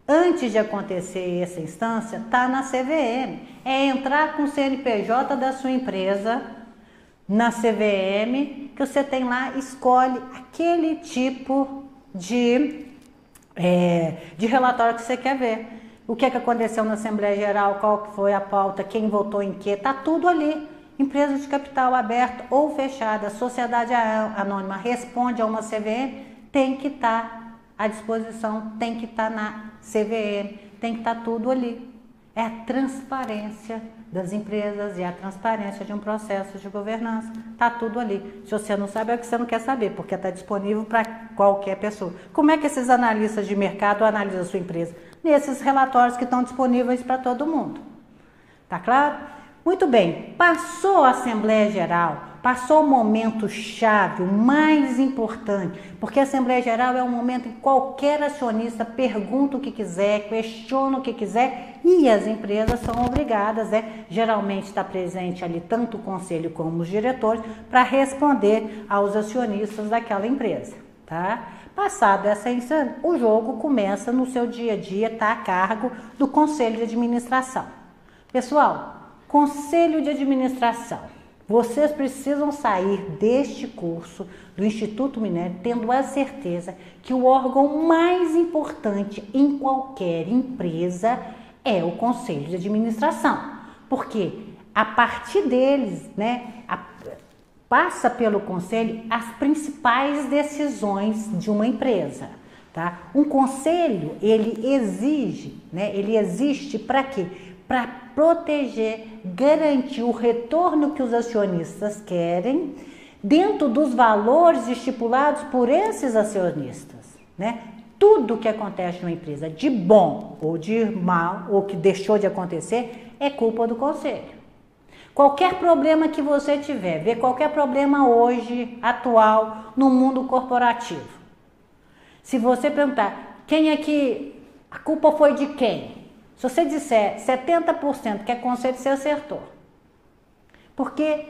antes de acontecer essa instância, está na CVM. É entrar com o CNPJ da sua empresa na CVM, que você tem lá, escolhe aquele tipo de relatório que você quer ver. O que aconteceu na Assembleia Geral, qual que foi a pauta, quem votou em quê, está tudo ali. Empresa de capital aberta ou fechada, sociedade anônima responde a uma CVM, tem que estar à disposição, tem que estar na CVM, tem que estar tudo ali. É a transparência das empresas e a transparência de um processo de governança. Está tudo ali. Se você não sabe, é o que você não quer saber, porque está disponível para qualquer pessoa. Como é que esses analistas de mercado analisam a sua empresa? Nesses relatórios que estão disponíveis para todo mundo. Tá claro? Muito bem. Passou a Assembleia Geral, passou o momento chave, o mais importante, porque a Assembleia Geral é um momento em que qualquer acionista pergunta o que quiser, questiona o que quiser, e as empresas são obrigadas, geralmente está presente ali tanto o conselho como os diretores, para responder aos acionistas daquela empresa, tá? Passado essa instância, o jogo começa no seu dia a dia, está a cargo do Conselho de Administração. Pessoal, Conselho de Administração, vocês precisam sair deste curso do Instituto Minerva tendo a certeza que o órgão mais importante em qualquer empresa é o Conselho de Administração, porque a partir deles, passa pelo conselho as principais decisões de uma empresa, tá? Um conselho, ele existe para quê? Para proteger, garantir o retorno que os acionistas querem dentro dos valores estipulados por esses acionistas, né? Tudo que acontece numa empresa, de bom ou de mal, ou que deixou de acontecer, é culpa do conselho. Qualquer problema que você tiver, vê qualquer problema hoje, atual, no mundo corporativo. Se você perguntar, quem é que a culpa foi de quem? Se você disser 70% que é conselho, você acertou. Porque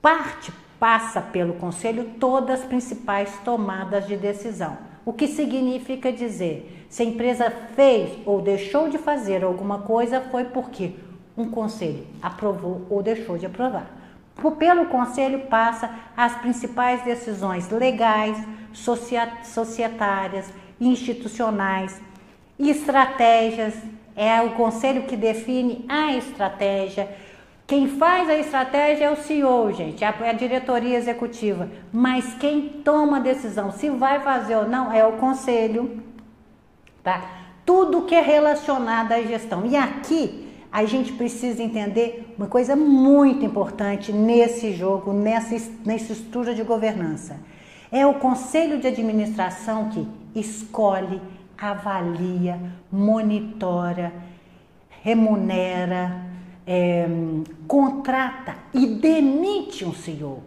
passa pelo conselho todas as principais tomadas de decisão. O que significa dizer, se a empresa fez ou deixou de fazer alguma coisa, foi porque um conselho aprovou ou deixou de aprovar. Pelo conselho passa as principais decisões legais, societárias, institucionais, estratégias. É o conselho que define a estratégia. Quem faz a estratégia é o CEO, gente, é a diretoria executiva. Mas quem toma a decisão se vai fazer ou não é o conselho, tá? Tudo que é relacionado à gestão. E aqui a gente precisa entender uma coisa muito importante nesse jogo, nessa estrutura de governança. É o conselho de administração que escolhe, avalia, monitora, remunera, contrata e demite um CEO.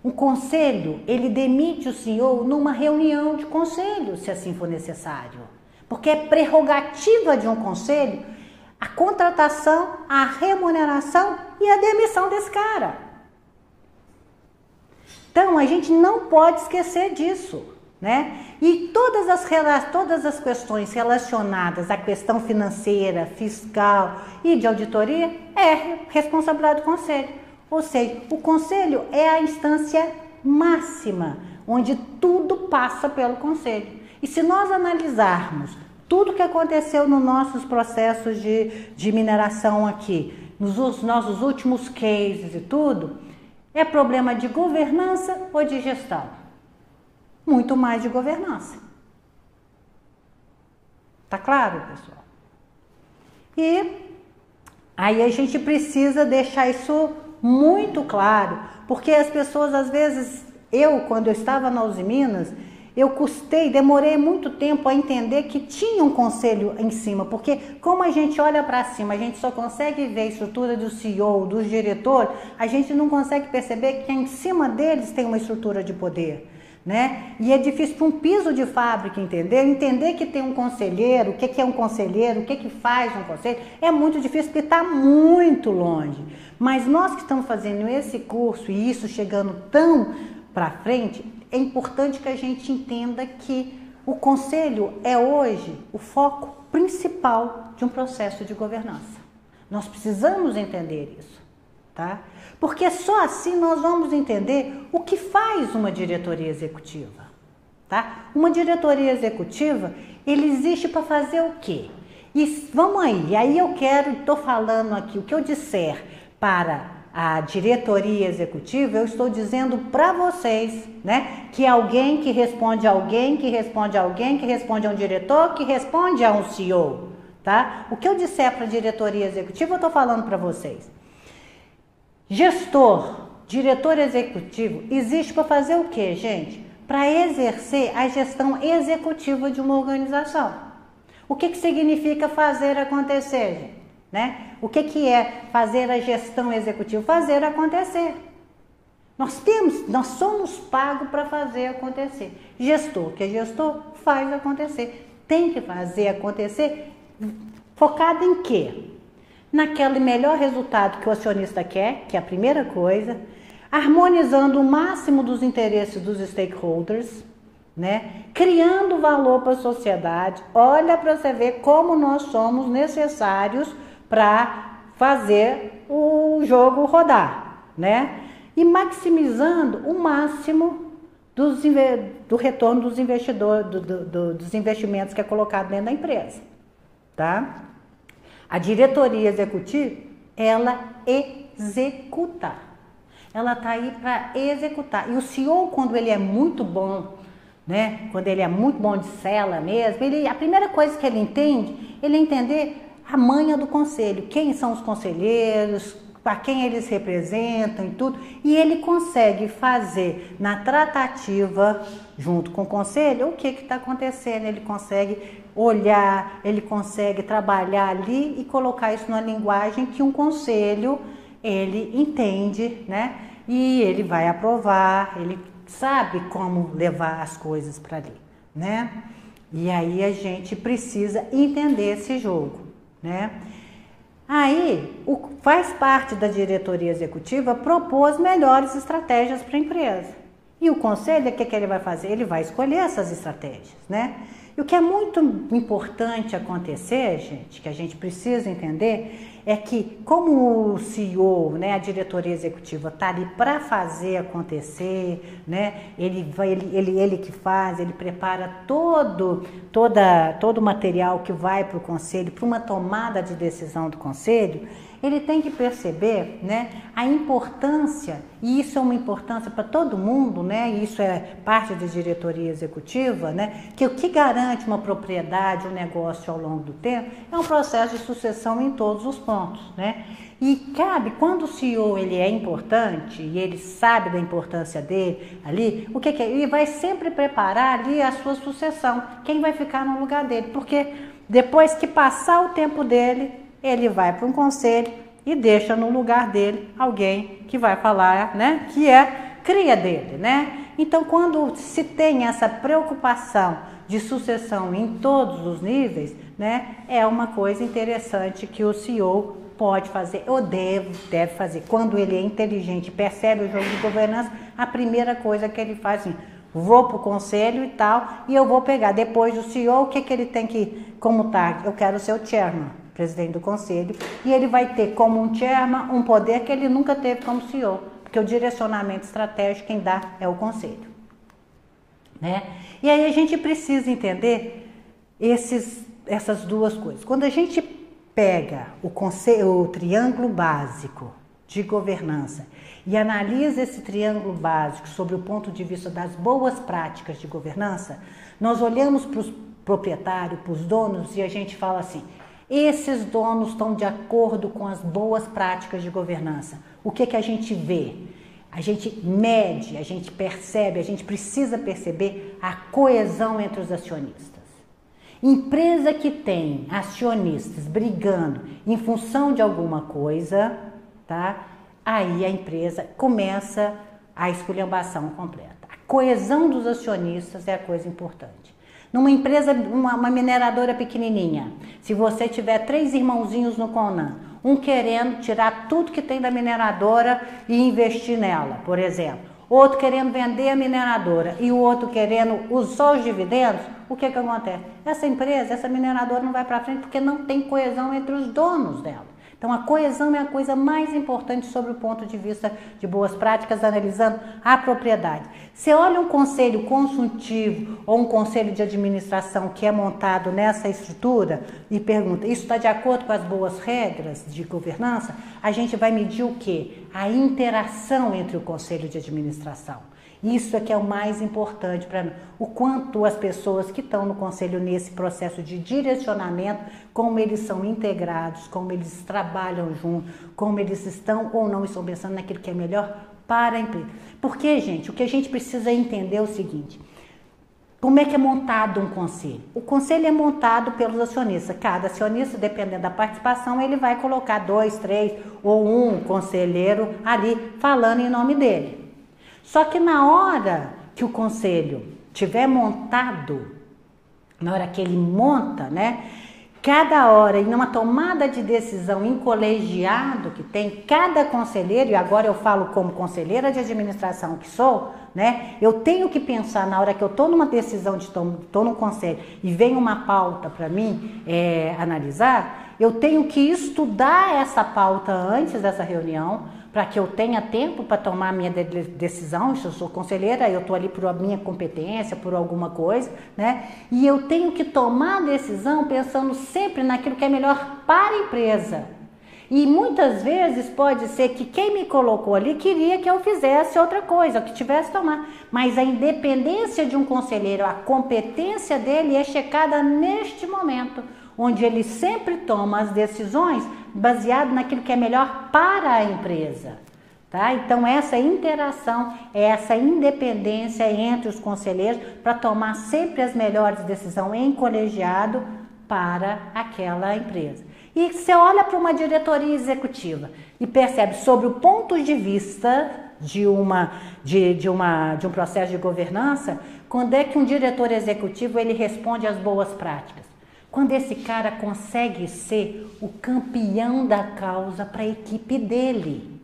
Um conselho, ele demite o CEO numa reunião de conselho, se assim for necessário. Porque é prerrogativa de um conselho a contratação, a remuneração e a demissão desse cara. Então, a gente não pode esquecer disso, né? E todas as questões relacionadas à questão financeira, fiscal e de auditoria é responsabilidade do conselho. Ou seja, o conselho é a instância máxima, onde tudo passa pelo conselho. E se nós analisarmos tudo que aconteceu nos nossos processos de mineração aqui, nos nossos últimos cases e tudo, é problema de governança ou de gestão? Muito mais de governança. Tá claro, pessoal? E aí a gente precisa deixar isso muito claro, porque as pessoas, às vezes, quando eu estava na Uzi Minas, demorei muito tempo a entender que tinha um conselho em cima, porque como a gente olha para cima, a gente só consegue ver a estrutura do CEO, dos diretores, a gente não consegue perceber que em cima deles tem uma estrutura de poder, né? E é difícil para um piso de fábrica entender que tem um conselheiro, o que é um conselheiro, o que faz um conselho, é muito difícil porque está muito longe. Mas nós que estamos fazendo esse curso e isso chegando tão para frente, é importante que a gente entenda que o conselho é hoje o foco principal de um processo de governança. Nós precisamos entender isso, tá? Porque só assim nós vamos entender o que faz uma diretoria executiva, tá? Uma diretoria executiva, ele existe para fazer o quê? E vamos aí, estou falando aqui, o que eu disser para a diretoria executiva, eu estou dizendo para vocês, né, que alguém que responde a alguém, que responde a alguém, que responde a um diretor, que responde a um CEO, tá? O que eu disser para a diretoria executiva, eu estou falando para vocês. Gestor, diretor executivo, existe para fazer o quê, gente? Para exercer a gestão executiva de uma organização. O que significa fazer acontecer, gente? Né? O que é fazer a gestão executiva? Fazer acontecer. Nós somos pagos para fazer acontecer. Gestor, que é gestor, faz acontecer. Tem que fazer acontecer focado em quê? Naquele melhor resultado que o acionista quer, que é a primeira coisa, harmonizando o máximo dos interesses dos stakeholders, né? Criando valor para a sociedade. Olha para você ver como nós somos necessários para fazer o jogo rodar, né? E maximizando o máximo do retorno dos investidores, dos investimentos que é colocado dentro da empresa, tá? A diretoria executiva, ela executa. Ela tá aí para executar. E o CEO, quando ele é muito bom, né? Quando ele é muito bom de cela mesmo, a primeira coisa que ele entende, ele é entender a manha do conselho, quem são os conselheiros, para quem eles representam e tudo, e ele consegue fazer na tratativa, junto com o conselho, o que está acontecendo, ele consegue olhar, ele consegue trabalhar ali e colocar isso numa linguagem que um conselho, ele entende, né? E ele vai aprovar, ele sabe como levar as coisas para ali, né? E aí a gente precisa entender esse jogo, né? Aí, faz parte da diretoria executiva propor as melhores estratégias para a empresa. E o conselho, o que ele vai fazer? Ele vai escolher essas estratégias, né? E o que é muito importante acontecer, gente, que a gente precisa entender, é que como o CEO, né, a diretoria executiva está ali para fazer acontecer, né, ele que faz, ele prepara todo o material que vai para o conselho, para uma tomada de decisão do conselho, ele tem que perceber, né, a importância, e isso é uma importância para todo mundo, né, e isso é parte da diretoria executiva, né, que o que garante uma propriedade, um negócio ao longo do tempo, é um processo de sucessão em todos os pontos, né, e cabe, quando o CEO ele é importante, e ele sabe da importância dele ali, o que é? Ele vai sempre preparar ali a sua sucessão, quem vai ficar no lugar dele, porque depois que passar o tempo dele, ele vai para um conselho e deixa no lugar dele alguém que vai falar, né, que é cria dele, né? Então, quando se tem essa preocupação de sucessão em todos os níveis, né, é uma coisa interessante que o CEO pode fazer ou deve fazer. Quando ele é inteligente, percebe o jogo de governança, a primeira coisa que ele faz assim, vou para o conselho e tal, e eu vou pegar depois do CEO, o que ele tem que, como tá, eu quero ser o chairman, presidente do conselho, e ele vai ter como um chairman um poder que ele nunca teve como CEO, porque o direcionamento estratégico quem dá é o conselho, né? E aí a gente precisa entender essas duas coisas. Quando a gente pega o triângulo básico de governança e analisa esse triângulo básico sobre o ponto de vista das boas práticas de governança, nós olhamos para os proprietários, para os donos e a gente fala assim, esses donos estão de acordo com as boas práticas de governança. O que a gente vê? A gente mede, a gente percebe, a gente precisa perceber a coesão entre os acionistas. Empresa que tem acionistas brigando em função de alguma coisa, tá? Aí a empresa começa a esculhambação completa. A coesão dos acionistas é a coisa importante. Numa empresa, uma mineradora pequenininha, se você tiver 3 irmãozinhos no Conan, um querendo tirar tudo que tem da mineradora e investir nela, por exemplo, outro querendo vender a mineradora e o outro querendo só os dividendos, o que acontece? Essa empresa, essa mineradora não vai para frente porque não tem coesão entre os donos dela. Então, a coesão é a coisa mais importante sobre o ponto de vista de boas práticas, analisando a propriedade. Você olha um conselho consultivo ou um conselho de administração que é montado nessa estrutura e pergunta, isso está de acordo com as boas regras de governança? A gente vai medir o quê? A interação entre o conselho de administração. Isso é que é o mais importante para mim. O quanto as pessoas que estão no conselho nesse processo de direcionamento, como eles são integrados, como eles trabalham junto, como eles estão ou não estão pensando naquilo que é melhor para a empresa. Porque, gente, o que a gente precisa entender é o seguinte, como é que é montado um conselho? O conselho é montado pelos acionistas. Cada acionista, dependendo da participação, ele vai colocar 2, 3 ou um conselheiro ali falando em nome dele. Só que na hora que o conselho tiver montado, na hora que ele monta, né? Cada hora, em uma tomada de decisão em colegiado que tem, cada conselheiro, e agora eu falo como conselheira de administração que sou, né? Eu tenho que pensar na hora que eu estou numa decisão, estou num conselho e vem uma pauta para mim analisar, eu tenho que estudar essa pauta antes dessa reunião, para que eu tenha tempo para tomar a minha decisão. Se eu sou conselheira, eu estou ali por a minha competência, por alguma coisa, né? E eu tenho que tomar a decisão pensando sempre naquilo que é melhor para a empresa. E muitas vezes pode ser que quem me colocou ali queria que eu fizesse outra coisa, que tivesse que tomar. Mas a independência de um conselheiro, a competência dele é checada neste momento, onde ele sempre toma as decisões baseado naquilo que é melhor para a empresa, tá? Então essa interação, essa independência entre os conselheiros para tomar sempre as melhores decisões em colegiado para aquela empresa. E você olha para uma diretoria executiva e percebe sobre o ponto de vista de um processo de governança, quando é que um diretor executivo ele responde às boas práticas? Quando esse cara consegue ser o campeão da causa para a equipe dele.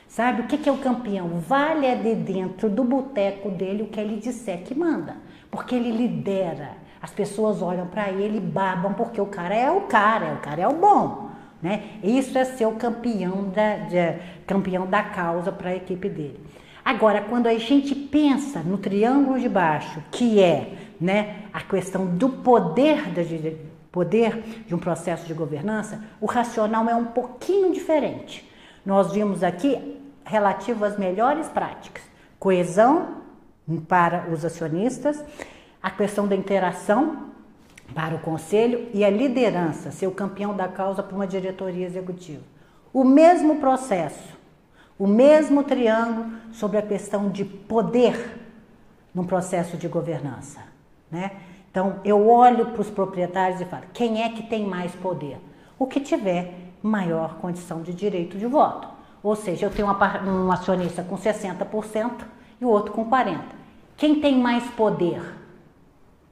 Sabe o que é o campeão? Vale é de dentro do boteco dele o que ele disser que manda. Porque ele lidera. As pessoas olham para ele e babam porque o cara é o bom. Né? Isso é ser o campeão da causa para a equipe dele. Agora, quando a gente pensa no triângulo de baixo, que é, né, a questão do poder de um processo de governança, o racional é um pouquinho diferente. Nós vimos aqui relativo às melhores práticas, coesão para os acionistas, a questão da interação para o conselho e a liderança, ser o campeão da causa para uma diretoria executiva. O mesmo processo, o mesmo triângulo sobre a questão de poder num processo de governança, né? Então, eu olho para os proprietários e falo, quem é que tem mais poder? O que tiver maior condição de direito de voto. Ou seja, eu tenho um acionista com 60% e o outro com 40%. Quem tem mais poder?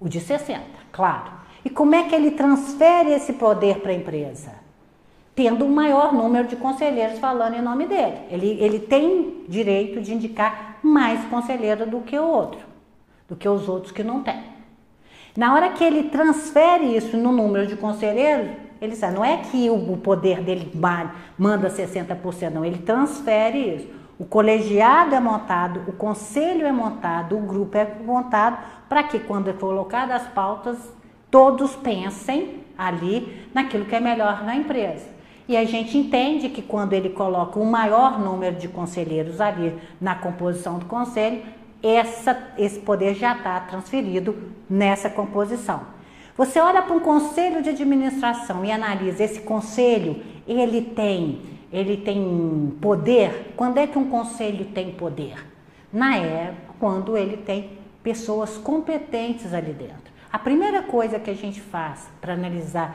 O de 60%, claro. E como é que ele transfere esse poder para a empresa? Tendo um maior número de conselheiros falando em nome dele. Ele tem direito de indicar mais conselheiro do que o outro, do que os outros que não têm. Na hora que ele transfere isso no número de conselheiros, ele sabe, não é que o poder dele manda 60%, não, ele transfere isso. O colegiado é montado, o conselho é montado, o grupo é montado, para que quando é colocado as pautas, todos pensem ali naquilo que é melhor na empresa. E a gente entende que quando ele coloca um maior número de conselheiros ali na composição do conselho, esse poder já está transferido nessa composição. Você olha para um conselho de administração e analisa esse conselho, ele tem poder. Quando é que um conselho tem poder? Na época, quando ele tem pessoas competentes ali dentro. A primeira coisa que a gente faz para analisar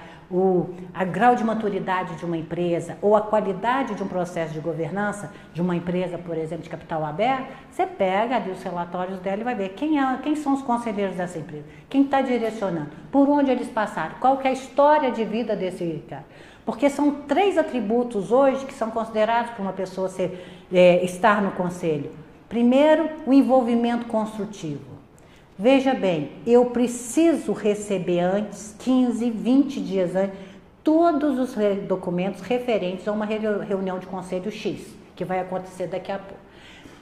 a grau de maturidade de uma empresa ou a qualidade de um processo de governança de uma empresa, por exemplo, de capital aberto, você pega ali os relatórios dela e vai ver quem são os conselheiros dessa empresa, quem está direcionando, por onde eles passaram, qual que é a história de vida desse cara. Porque são 3 atributos hoje que são considerados para uma pessoa estar no conselho. Primeiro, o envolvimento construtivo. Veja bem, eu preciso receber antes, 15, 20 dias antes, todos os documentos referentes a uma reunião de conselho X, que vai acontecer daqui a pouco.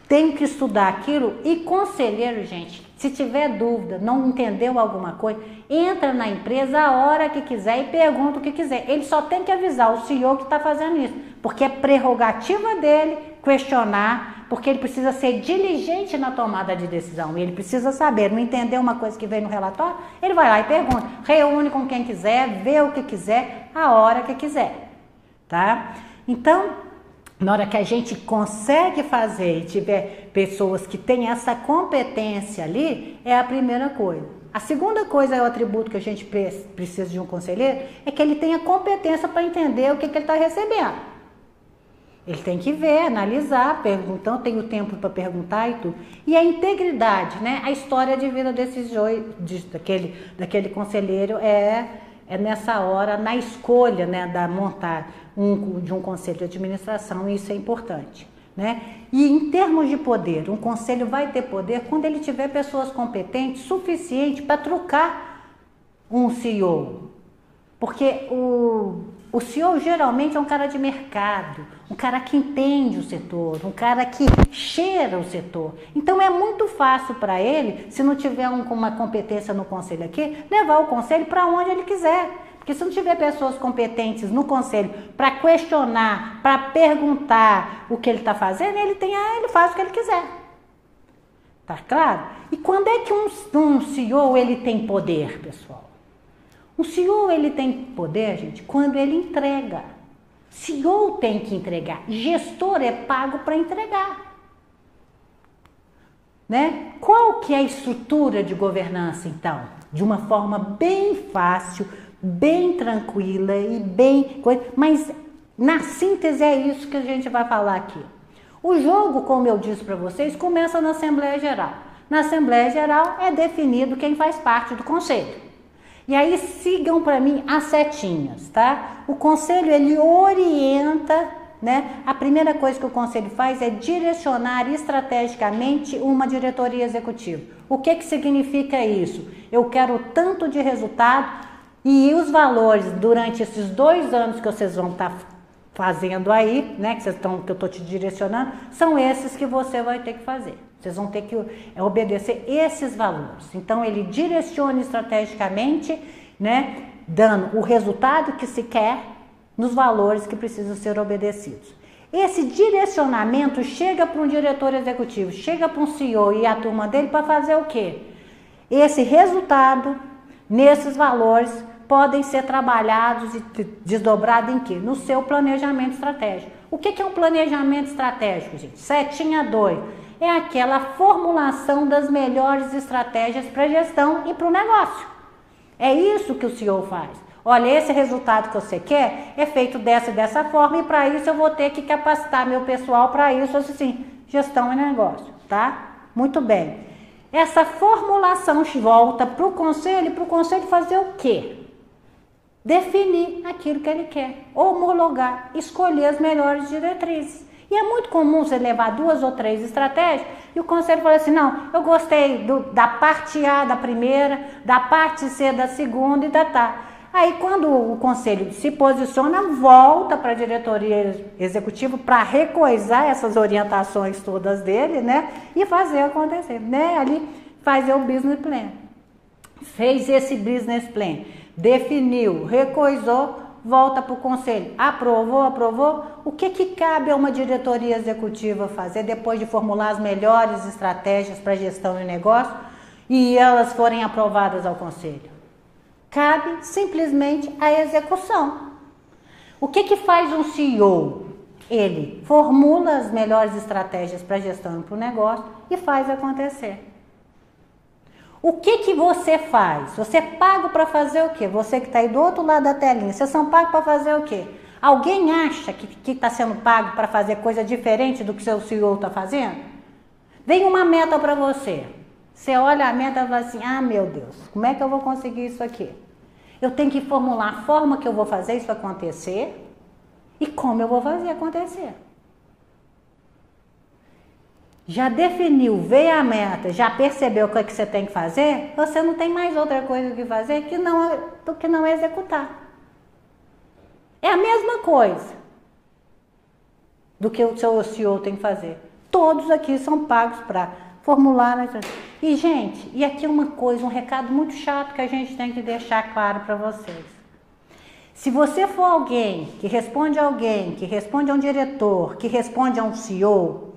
Tenho que estudar aquilo e conselheiro, gente, se tiver dúvida, não entendeu alguma coisa, entra na empresa a hora que quiser e pergunta o que quiser. Ele só tem que avisar o CEO que está fazendo isso, porque é prerrogativa dele questionar, porque ele precisa ser diligente na tomada de decisão. Ele precisa saber, não entendeu uma coisa que vem no relatório, ele vai lá e pergunta, reúne com quem quiser, vê o que quiser, a hora que quiser, tá? Então, na hora que a gente consegue fazer e tiver pessoas que têm essa competência ali, é a primeira coisa. A segunda coisa, é o atributo que a gente precisa de um conselheiro, é que ele tenha competência para entender o que ele está recebendo. Ele tem que ver, analisar, perguntar, tem o tempo para perguntar e tudo. E a integridade, né? A história de vida daquele conselheiro é nessa hora, na escolha, né, da montar de um conselho de administração, isso é importante, né? E em termos de poder, um conselho vai ter poder quando ele tiver pessoas competentes suficiente para trocar um CEO. Porque o CEO geralmente é um cara de mercado, um cara que entende o setor, um cara que cheira o setor. Então é muito fácil para ele, se não tiver uma competência no conselho aqui, levar o conselho para onde ele quiser. Porque se não tiver pessoas competentes no conselho para questionar, para perguntar o que ele está fazendo, ele faz o que ele quiser. Tá claro? E quando é que um CEO ele tem poder, pessoal? O CEO ele tem poder, gente, quando ele entrega. CEO tem que entregar. Gestor é pago para entregar. Né? Qual que é a estrutura de governança, então? De uma forma bem fácil, bem tranquila e bem... Mas, na síntese, é isso que a gente vai falar aqui. O jogo, como eu disse para vocês, começa na Assembleia Geral. Na Assembleia Geral é definido quem faz parte do Conselho. E aí sigam para mim as setinhas, tá? O conselho ele orienta, né? A primeira coisa que o conselho faz é direcionar estrategicamente uma diretoria executiva. O que significa isso? Eu quero tanto de resultado e os valores durante esses 2 anos que vocês vão estar fazendo aí, né? Que eu estou te direcionando, são esses que você vai ter que fazer. Vocês vão ter que obedecer esses valores. Então, ele direciona estrategicamente, né, dando o resultado que se quer nos valores que precisam ser obedecidos. Esse direcionamento chega para um diretor executivo, chega para um CEO e a turma dele para fazer o quê? Esse resultado, nesses valores, podem ser trabalhados e desdobrados em quê? No seu planejamento estratégico. O que é um planejamento estratégico, gente? Setinha 2. É aquela formulação das melhores estratégias para a gestão e para o negócio. É isso que o CEO faz. Olha, esse resultado que você quer é feito dessa e dessa forma e para isso eu vou ter que capacitar meu pessoal para isso, assim, gestão e negócio, tá? Muito bem. Essa formulação volta para o conselho fazer o quê? Definir aquilo que ele quer, homologar, escolher as melhores diretrizes. E é muito comum você levar 2 ou 3 estratégias e o conselho fala assim, não, eu gostei da parte A da primeira, da parte C da segunda e da tá. Aí quando o conselho se posiciona, volta para a diretoria executiva para recoisar essas orientações todas dele, né? E fazer acontecer, né? Ali fazer o business plan. Fez esse business plan, definiu, recoisou, volta para o conselho, aprovou, o que cabe a uma diretoria executiva fazer depois de formular as melhores estratégias para gestão e negócio e elas forem aprovadas ao conselho? Cabe simplesmente a execução. O que faz um CEO? Ele formula as melhores estratégias para gestão e para o negócio e faz acontecer. O que você faz? Você é pago para fazer o quê? Você que está aí do outro lado da telinha, vocês são pagos para fazer o quê? Alguém acha que está sendo pago para fazer coisa diferente do que seu CEO está fazendo? Vem uma meta para você. Você olha a meta e fala assim, ah, meu Deus, como é que eu vou conseguir isso aqui? Eu tenho que formular a forma que eu vou fazer isso acontecer e como eu vou fazer acontecer. Já definiu, veio a meta, já percebeu o que você tem que fazer, você não tem mais outra coisa que fazer do que não executar. É a mesma coisa do que o seu CEO tem que fazer. Todos aqui são pagos para formular. E, gente, e aqui uma coisa, um recado muito chato que a gente tem que deixar claro para vocês. Se você for alguém que responde a um diretor, que responde a um CEO,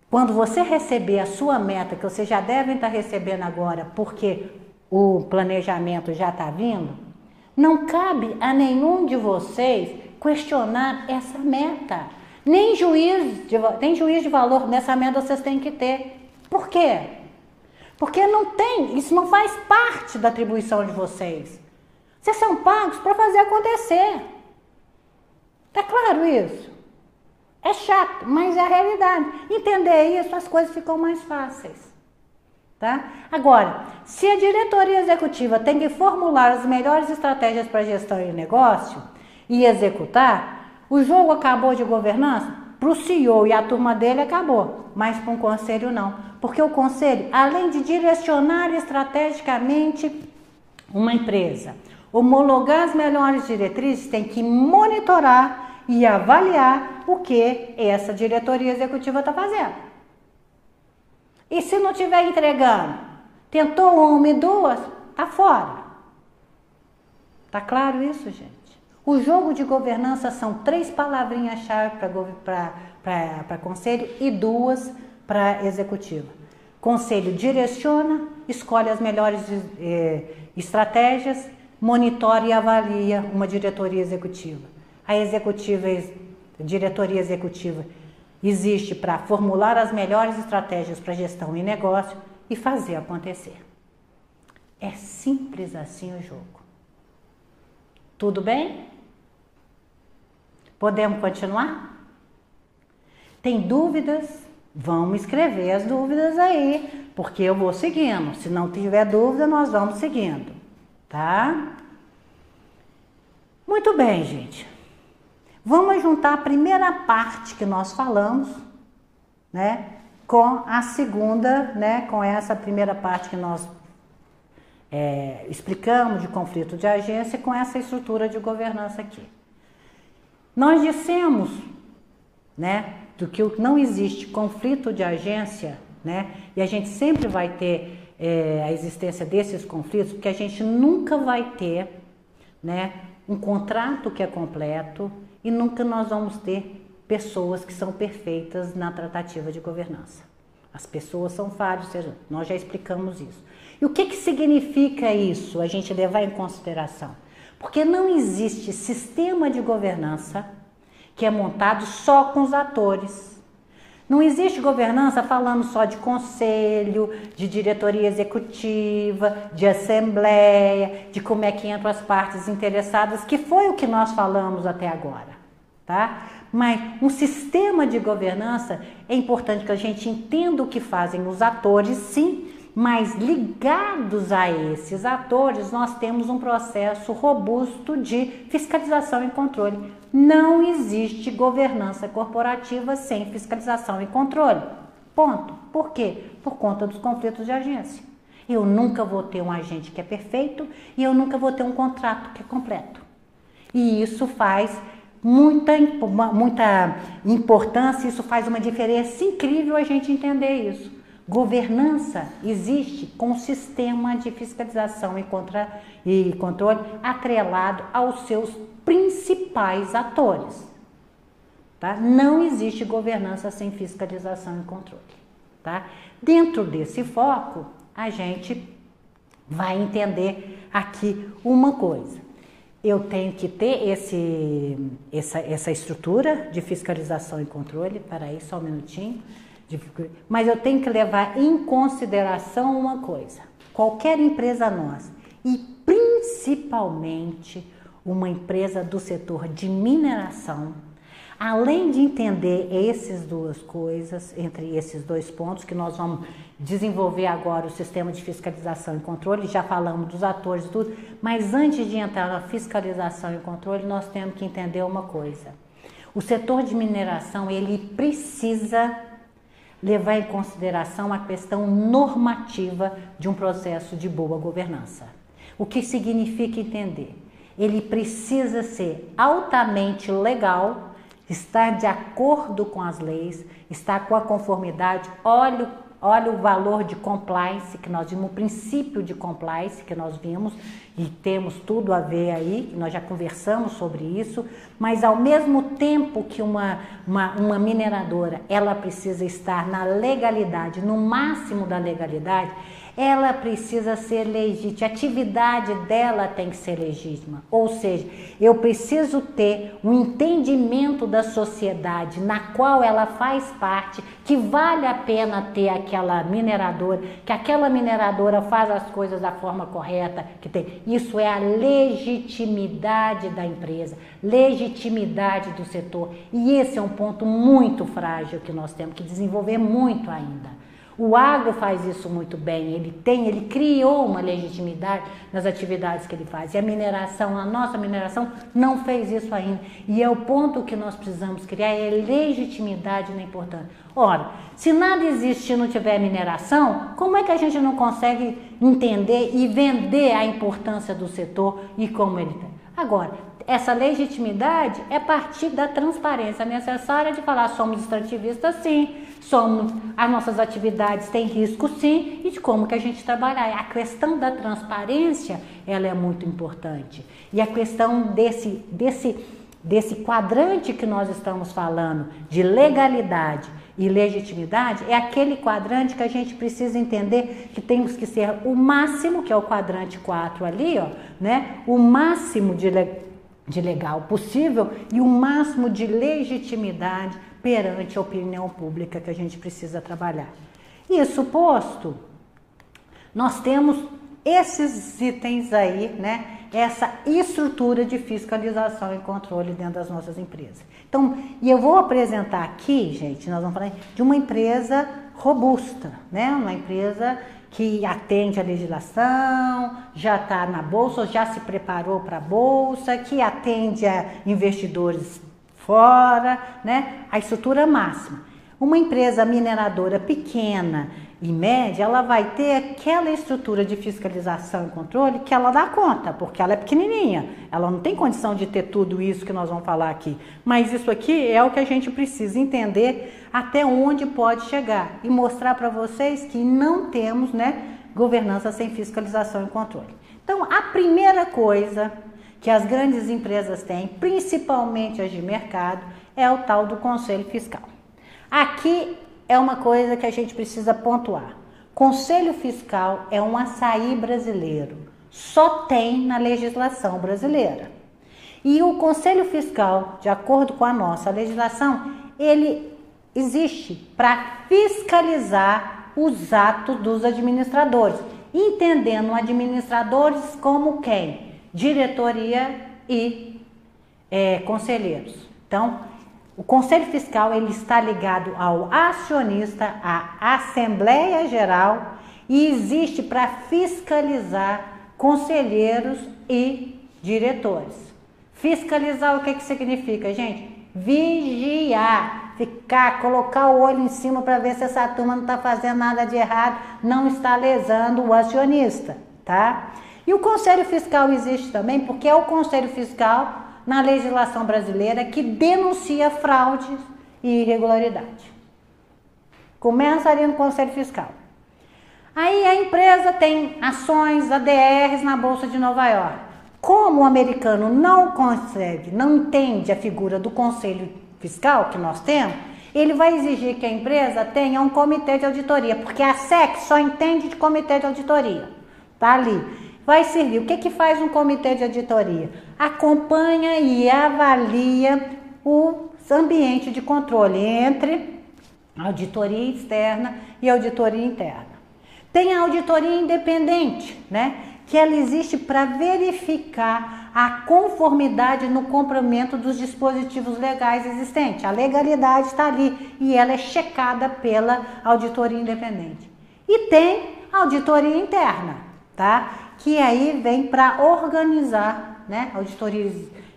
quando você receber a sua meta, que vocês já devem estar recebendo agora, porque o planejamento já está vindo, não cabe a nenhum de vocês questionar essa meta. Nem juiz de valor nessa meta vocês têm que ter. Por quê? Porque isso não faz parte da atribuição de vocês. Vocês são pagos para fazer acontecer. Tá claro isso? É chato, mas é a realidade. Entender isso, as coisas ficam mais fáceis. Tá? Agora, se a diretoria executiva tem que formular as melhores estratégias para gestão e negócio e executar, o jogo acabou de governança? Para o CEO e a turma dele acabou, mas para um conselho não. Porque o conselho, além de direcionar estrategicamente uma empresa, homologar as melhores diretrizes, tem que monitorar e avaliar o que essa diretoria executiva está fazendo. E se não estiver entregando, tentou uma e duas, tá fora. Tá claro isso, gente? O jogo de governança são 3 palavrinhas-chave para conselho e 2 para executiva. Conselho direciona, escolhe as melhores estratégias, monitora e avalia uma diretoria executiva. A diretoria executiva existe para formular as melhores estratégias para gestão e negócio e fazer acontecer. É simples assim o jogo. Tudo bem? Podemos continuar? Tem dúvidas? Vamos escrever as dúvidas aí, porque eu vou seguindo. Se não tiver dúvida, nós vamos seguindo, tá? Muito bem, gente. Vamos juntar a primeira parte que nós falamos, né, com a segunda, né, com essa primeira parte que nós explicamos de conflito de agência, com essa estrutura de governança aqui. Nós dissemos, né, do que não existe conflito de agência, né, e a gente sempre vai ter a existência desses conflitos, porque a gente nunca vai ter, né, um contrato que é completo e nunca nós vamos ter pessoas que são perfeitas na tratativa de governança. As pessoas são falhas, nós já explicamos isso. E o que significa isso, a gente levar em consideração? Porque não existe sistema de governança que é montado só com os atores. Não existe governança falando só de conselho, de diretoria executiva, de assembleia, de como é que entram as partes interessadas, que foi o que nós falamos até agora, tá? Mas um sistema de governança é importante que a gente entenda o que fazem os atores, sim, mas ligados a esses atores, nós temos um processo robusto de fiscalização e controle. Não existe governança corporativa sem fiscalização e controle. Ponto. Por quê? Por conta dos conflitos de agência. Eu nunca vou ter um agente que é perfeito e eu nunca vou ter um contrato que é completo. E isso faz muita importância, isso faz uma diferença incrível a gente entender isso. Governança existe com um sistema de fiscalização e controle atrelado aos seus principais atores. Tá? Não existe governança sem fiscalização e controle. Tá? Dentro desse foco, a gente vai entender aqui uma coisa. Eu tenho que ter essa estrutura de fiscalização e controle. Para aí, só um minutinho. Mas eu tenho que levar em consideração uma coisa. Qualquer empresa nossa, e principalmente uma empresa do setor de mineração, além de entender essas duas coisas, entre esses 2 pontos, que nós vamos desenvolver agora o sistema de fiscalização e controle, já falamos dos atores e tudo, mas antes de entrar na fiscalização e controle, nós temos que entender uma coisa. O setor de mineração, ele precisa levar em consideração a questão normativa de um processo de boa governança. O que significa entender? Ele precisa ser altamente legal, estar de acordo com as leis, estar com a conformidade. Olha o valor de compliance, que nós vimos, o princípio de compliance que nós vimos, e temos tudo a ver aí, nós já conversamos sobre isso, mas ao mesmo tempo que uma mineradora, ela precisa estar na legalidade, no máximo da legalidade, ela precisa ser legítima, a atividade dela tem que ser legítima, ou seja, eu preciso ter um entendimento da sociedade na qual ela faz parte, que vale a pena ter aquela mineradora, que aquela mineradora faz as coisas da forma correta, que tem. Isso é a legitimidade da empresa, legitimidade do setor, e esse é um ponto muito frágil que nós temos que desenvolver muito ainda. O agro faz isso muito bem, ele criou uma legitimidade nas atividades que ele faz. E a nossa mineração não fez isso ainda. E é o ponto que nós precisamos criar, é legitimidade na importância. Ora, se nada existe e não tiver mineração, como é que a gente não consegue entender e vender a importância do setor e como ele tem? Agora, essa legitimidade é partir da transparência necessária de falar somos extrativistas sim, as nossas atividades têm risco sim, e de como que a gente trabalhar. A questão da transparência, ela é muito importante. E a questão desse quadrante que nós estamos falando, de legalidade e legitimidade, é aquele quadrante que a gente precisa entender que temos que ser o máximo, que é o quadrante 4 ali, ó, né? O máximo de legal possível e o máximo de legitimidade perante a opinião pública que a gente precisa trabalhar. Isso posto, nós temos esses itens aí, né? Essa estrutura de fiscalização e controle dentro das nossas empresas. Então, e eu vou apresentar aqui, gente, nós vamos falar de uma empresa robusta, né? Uma empresa que atende a legislação, já está na bolsa, já se preparou para a bolsa, que atende a investidores fora, né? A estrutura máxima. Uma empresa mineradora pequena e média, ela vai ter aquela estrutura de fiscalização e controle que ela dá conta, porque ela é pequenininha, ela não tem condição de ter tudo isso que nós vamos falar aqui, mas isso aqui é o que a gente precisa entender até onde pode chegar e mostrar para vocês que não temos, né, governança sem fiscalização e controle. Então, a primeira coisa que as grandes empresas têm, principalmente as de mercado, é o tal do Conselho Fiscal. Aqui é uma coisa que a gente precisa pontuar. Conselho Fiscal é um açaí brasileiro. Só tem na legislação brasileira. E o Conselho Fiscal, de acordo com a nossa legislação, ele existe para fiscalizar os atos dos administradores, entendendo administradores como quem? Diretoria e conselheiros. Então, o Conselho Fiscal ele está ligado ao acionista, à Assembleia Geral e existe para fiscalizar conselheiros e diretores. Fiscalizar o que significa, gente? Vigiar, colocar o olho em cima para ver se essa turma não está fazendo nada de errado, não está lesando o acionista, tá? E o Conselho Fiscal existe também porque é o Conselho Fiscal na legislação brasileira que denuncia fraudes e irregularidade. Começa ali no Conselho Fiscal. Aí a empresa tem ações, ADRs na Bolsa de Nova York. Como o americano não consegue, não entende a figura do Conselho Fiscal que nós temos, ele vai exigir que a empresa tenha um comitê de auditoria, porque a SEC só entende de comitê de auditoria. Tá ali. Vai servir. O que faz um comitê de auditoria? Acompanha e avalia o ambiente de controle entre auditoria externa e auditoria interna. Tem a auditoria independente, né? Que ela existe para verificar a conformidade no cumprimento dos dispositivos legais existentes. A legalidade está ali e ela é checada pela auditoria independente. E tem a auditoria interna, tá? Que aí vem para organizar, né? A auditoria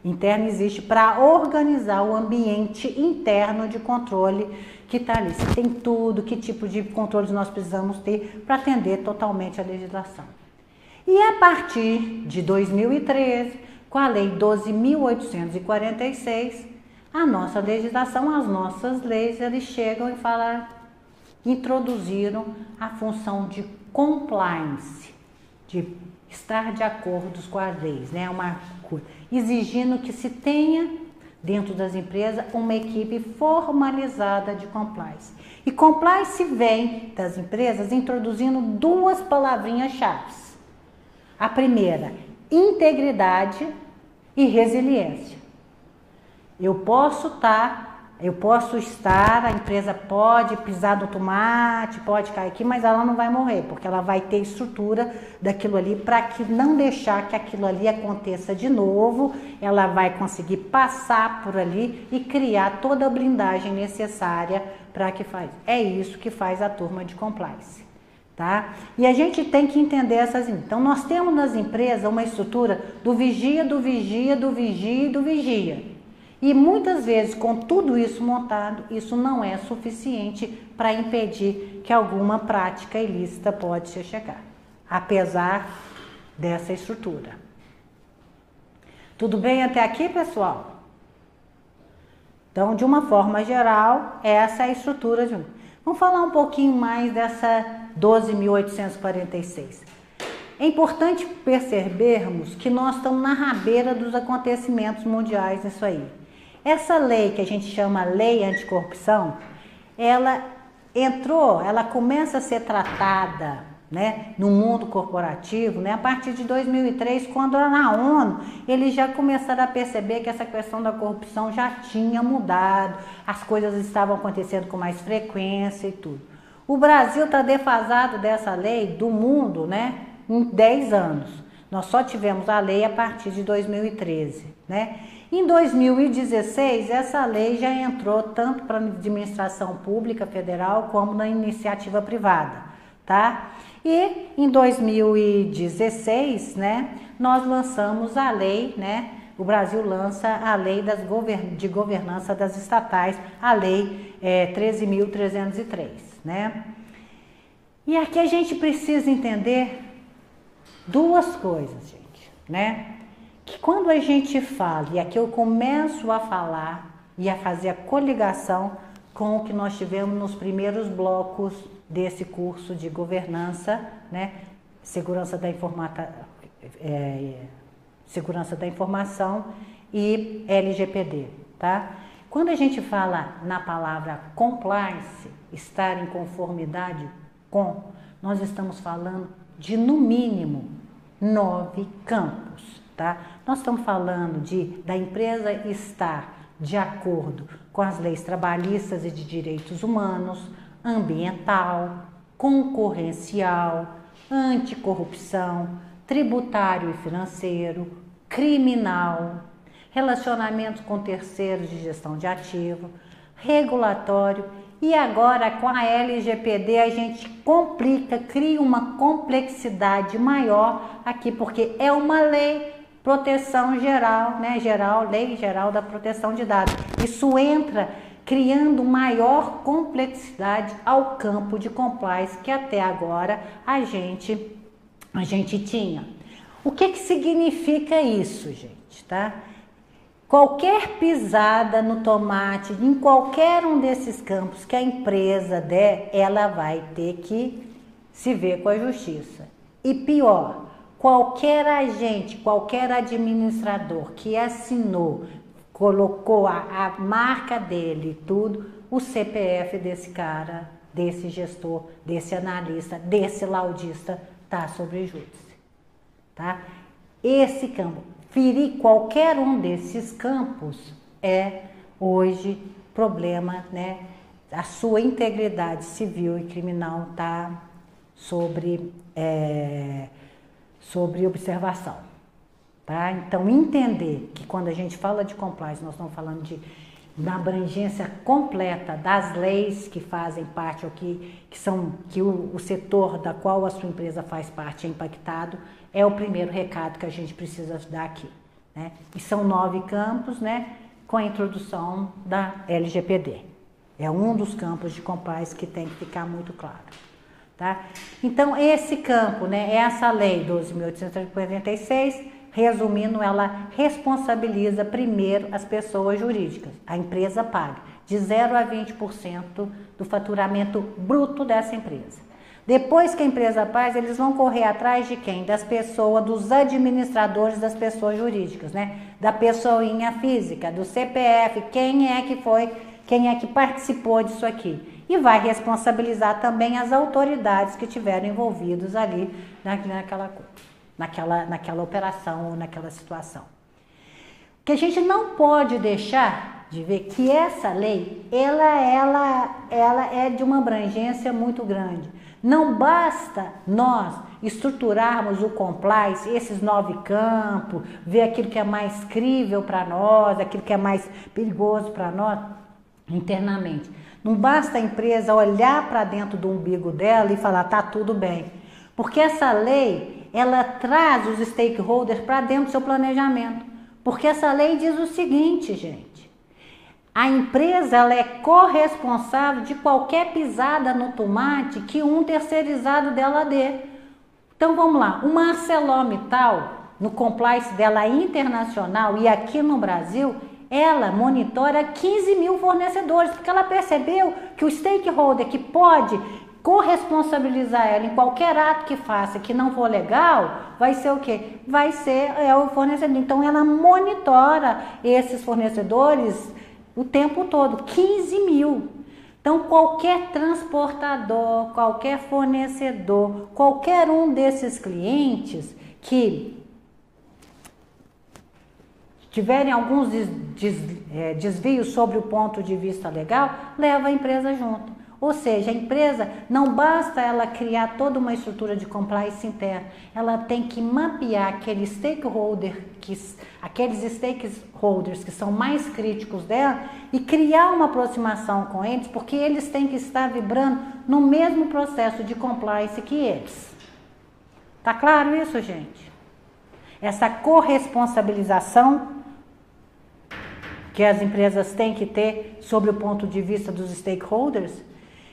interna existe para organizar o ambiente interno de controle que está ali. Se tem tudo, que tipo de controles nós precisamos ter para atender totalmente a legislação. E a partir de 2013, com a Lei 12.846, a nossa legislação, as nossas leis, eles chegam e falam, introduziram a função de compliance, de estar de acordo com as leis, né? Exigindo que se tenha dentro das empresas uma equipe formalizada de compliance. E compliance vem das empresas introduzindo duas palavrinhas-chave. A primeira, integridade e resiliência. Eu posso estar, a empresa pode pisar no tomate, pode cair aqui, mas ela não vai morrer, porque ela vai ter estrutura daquilo ali para que não deixar que aquilo ali aconteça de novo, ela vai conseguir passar por ali e criar toda a blindagem necessária para que faz. É isso que faz a turma de compliance, tá? E a gente tem que entender essas. Então, nós temos nas empresas uma estrutura do vigia, do vigia, do vigia e do vigia. E muitas vezes, com tudo isso montado, isso não é suficiente para impedir que alguma prática ilícita pode se chegar, apesar dessa estrutura. Tudo bem até aqui, pessoal? Então, de uma forma geral, essa é a estrutura de... Vamos falar um pouquinho mais dessa 12.846. É importante percebermos que nós estamos na rabeira dos acontecimentos mundiais nisso aí. Essa lei que a gente chama Lei Anticorrupção, ela começa a ser tratada, né, no mundo corporativo, né, a partir de 2003, quando na ONU eles já começaram a perceber que essa questão da corrupção já tinha mudado, as coisas estavam acontecendo com mais frequência e tudo. O Brasil está defasado dessa lei do mundo, né, em 10 anos. Nós só tivemos a lei a partir de 2013, né? Em 2016, essa lei já entrou tanto para a administração pública federal como na iniciativa privada, tá? E em 2016, né, nós lançamos a lei, né? O Brasil lança a lei de governança das estatais, a lei 13.303, né? E aqui a gente precisa entender duas coisas, gente, né? Que quando a gente fala, e aqui eu começo a falar e a fazer a coligação com o que nós tivemos nos primeiros blocos desse curso de governança, né? Segurança da informação e LGPD, tá? Quando a gente fala na palavra compliance, estar em conformidade com, nós estamos falando de, no mínimo, 9 campos, tá? Nós estamos falando da empresa estar de acordo com as leis trabalhistas e de direitos humanos, ambiental, concorrencial, anticorrupção, tributário e financeiro, criminal, relacionamentos com terceiros de gestão de ativo, regulatório. E agora com a LGPD a gente complica, cria uma complexidade maior aqui, porque é uma lei proteção geral, né? Lei geral da proteção de dados. Isso entra criando maior complexidade ao campo de compliance que até agora a gente tinha. O que significa isso, gente, tá? Qualquer pisada no tomate, em qualquer um desses campos que a empresa der, ela vai ter que se ver com a justiça. E pior, qualquer agente, qualquer administrador que assinou, colocou a marca dele e tudo, o CPF desse cara, desse gestor, desse analista, desse laudista, está sobre júdice, tá? Esse campo, ferir qualquer um desses campos é hoje problema, né? A sua integridade civil e criminal está sobre observação, tá? Então, entender que quando a gente fala de compliance, nós estamos falando da abrangência completa das leis que fazem parte, ou que o setor da qual a sua empresa faz parte é impactado, é o primeiro recado que a gente precisa dar aqui, né? E são 9 campos, né, com a introdução da LGPD. É um dos campos de compliance que tem que ficar muito claro, tá? Então, esse campo, né, essa lei 12.846, resumindo, ela responsabiliza primeiro as pessoas jurídicas. A empresa paga de 0 a 20% do faturamento bruto dessa empresa. Depois que a empresa faz, eles vão correr atrás de quem? Das pessoas, dos administradores das pessoas jurídicas, né? Da pessoinha física, do CPF, quem é que participou disso aqui. E vai responsabilizar também as autoridades que tiveram envolvidos ali naquela operação ou naquela situação. O que a gente não pode deixar de ver que essa lei, ela é de uma abrangência muito grande. Não basta nós estruturarmos o compliance, esses 9 campos, ver aquilo que é mais crível para nós, aquilo que é mais perigoso para nós internamente. Não basta a empresa olhar para dentro do umbigo dela e falar, tá tudo bem. Porque essa lei, ela traz os stakeholders para dentro do seu planejamento. Porque essa lei diz o seguinte, gente. A empresa ela é corresponsável de qualquer pisada no tomate que um terceirizado dela dê. Então vamos lá, uma ArcelorMittal, no compliance dela internacional e aqui no Brasil, ela monitora 15 mil fornecedores, porque ela percebeu que o stakeholder que pode corresponsabilizar ela em qualquer ato que faça que não for legal, vai ser o quê? Vai ser o fornecedor. Então ela monitora esses fornecedores o tempo todo, 15 mil. Então, qualquer transportador, qualquer fornecedor, qualquer um desses clientes que tiverem alguns desvios sobre o ponto de vista legal, leva a empresa junto. Ou seja, a empresa não basta ela criar toda uma estrutura de compliance interna, ela tem que mapear aqueles stakeholders que são mais críticos dela e criar uma aproximação com eles, porque eles têm que estar vibrando no mesmo processo de compliance que eles. Tá claro isso, gente? Essa corresponsabilização que as empresas têm que ter sobre o ponto de vista dos stakeholders.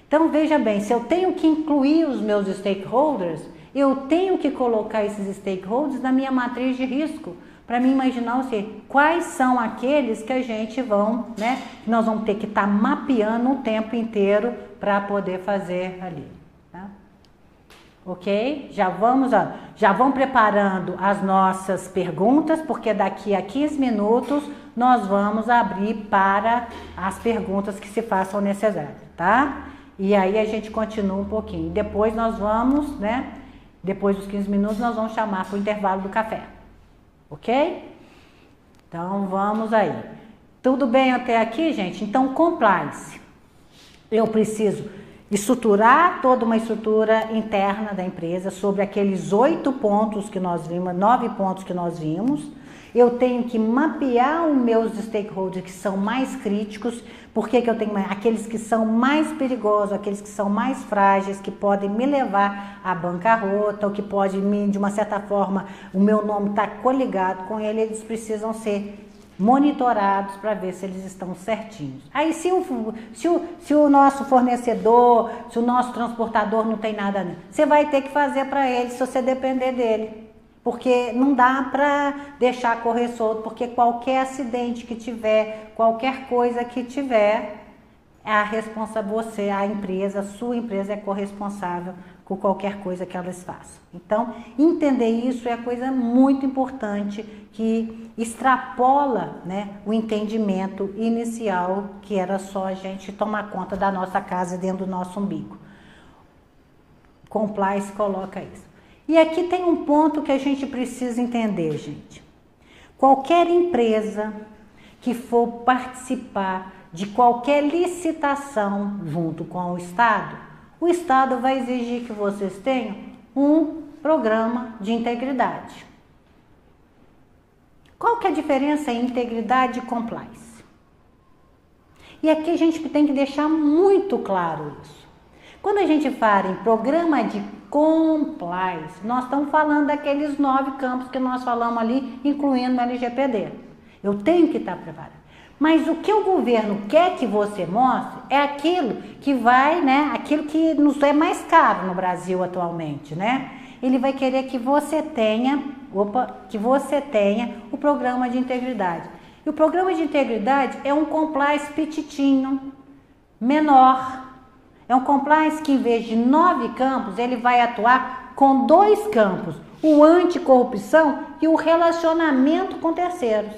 Então, veja bem, se eu tenho que incluir os meus stakeholders, eu tenho que colocar esses stakeholders na minha matriz de risco, para me imaginar quais são aqueles que a gente nós vamos ter que estar mapeando o tempo inteiro para poder fazer ali. Tá? Ok? Já vão preparando as nossas perguntas, porque daqui a 15 minutos nós vamos abrir para as perguntas que se façam necessárias, tá? E aí a gente continua um pouquinho. Depois nós vamos, depois dos 15 minutos, nós vamos chamar para o intervalo do café. Ok? Então, vamos aí. Tudo bem até aqui, gente? Então, compliance. Eu preciso estruturar toda uma estrutura interna da empresa sobre aqueles 8 pontos que nós vimos, 9 pontos que nós vimos. Eu tenho que mapear os meus stakeholders que são mais críticos. Por que eu tenho aqueles que são mais perigosos, aqueles que são mais frágeis, que podem me levar à bancarrota, ou que pode de uma certa forma, o meu nome está coligado com ele, eles precisam ser monitorados para ver se eles estão certinhos. Aí se o nosso fornecedor, se o nosso transportador não tem nada, você vai ter que fazer para ele se você depender dele. Porque não dá para deixar correr solto, porque qualquer acidente que tiver, qualquer coisa que tiver, a empresa, a sua empresa é corresponsável com qualquer coisa que elas façam. Então, entender isso é coisa muito importante que extrapola, o entendimento inicial, que era só a gente tomar conta da nossa casa dentro do nosso umbigo. Compliance coloca isso. E aqui tem um ponto que a gente precisa entender, gente. Qualquer empresa que for participar de qualquer licitação junto com o Estado vai exigir que vocês tenham um programa de integridade. Qual que é a diferença entre integridade e compliance? E aqui a gente tem que deixar muito claro isso. Quando a gente fala em programa de compliance, nós estamos falando daqueles 9 campos que nós falamos ali, incluindo o LGPD. Eu tenho que estar preparado. Mas o que o governo quer que você mostre é aquilo que aquilo que nos é mais caro no Brasil atualmente, Ele vai querer que você tenha o programa de integridade. E o programa de integridade é um compliance petitinho, menor. É um compliance que, em vez de 9 campos, ele vai atuar com 2 campos, o anticorrupção e o relacionamento com terceiros.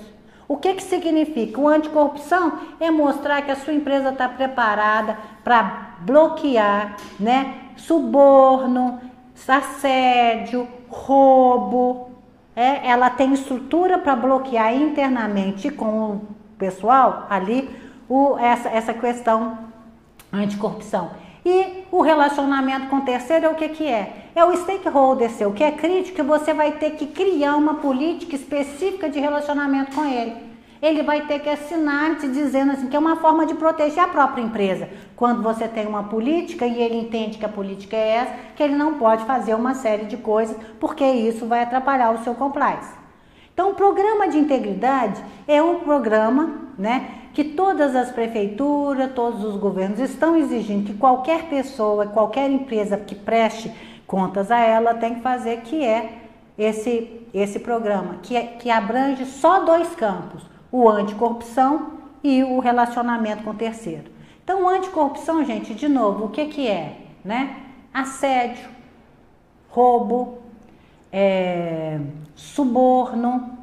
O que significa? O anticorrupção é mostrar que a sua empresa está preparada para bloquear, né, suborno, assédio, roubo. Ela tem estrutura para bloquear internamente com o pessoal ali essa questão anticorrupção. E o relacionamento com o terceiro é o que é? É o stakeholder seu, que é crítico, e você vai ter que criar uma política específica de relacionamento com ele. Ele vai ter que assinar te dizendo assim, que é uma forma de proteger a própria empresa. Quando você tem uma política e ele entende que a política é essa, que ele não pode fazer uma série de coisas, porque isso vai atrapalhar o seu compliance. Então, o programa de integridade é um programa, né, que todas as prefeituras, todos os governos estão exigindo que qualquer pessoa, qualquer empresa que preste contas a ela tem que fazer, que é esse programa, que abrange só 2 campos, o anticorrupção e o relacionamento com o terceiro. Então, o anticorrupção, gente, de novo, o que é? Né? Assédio, roubo, suborno,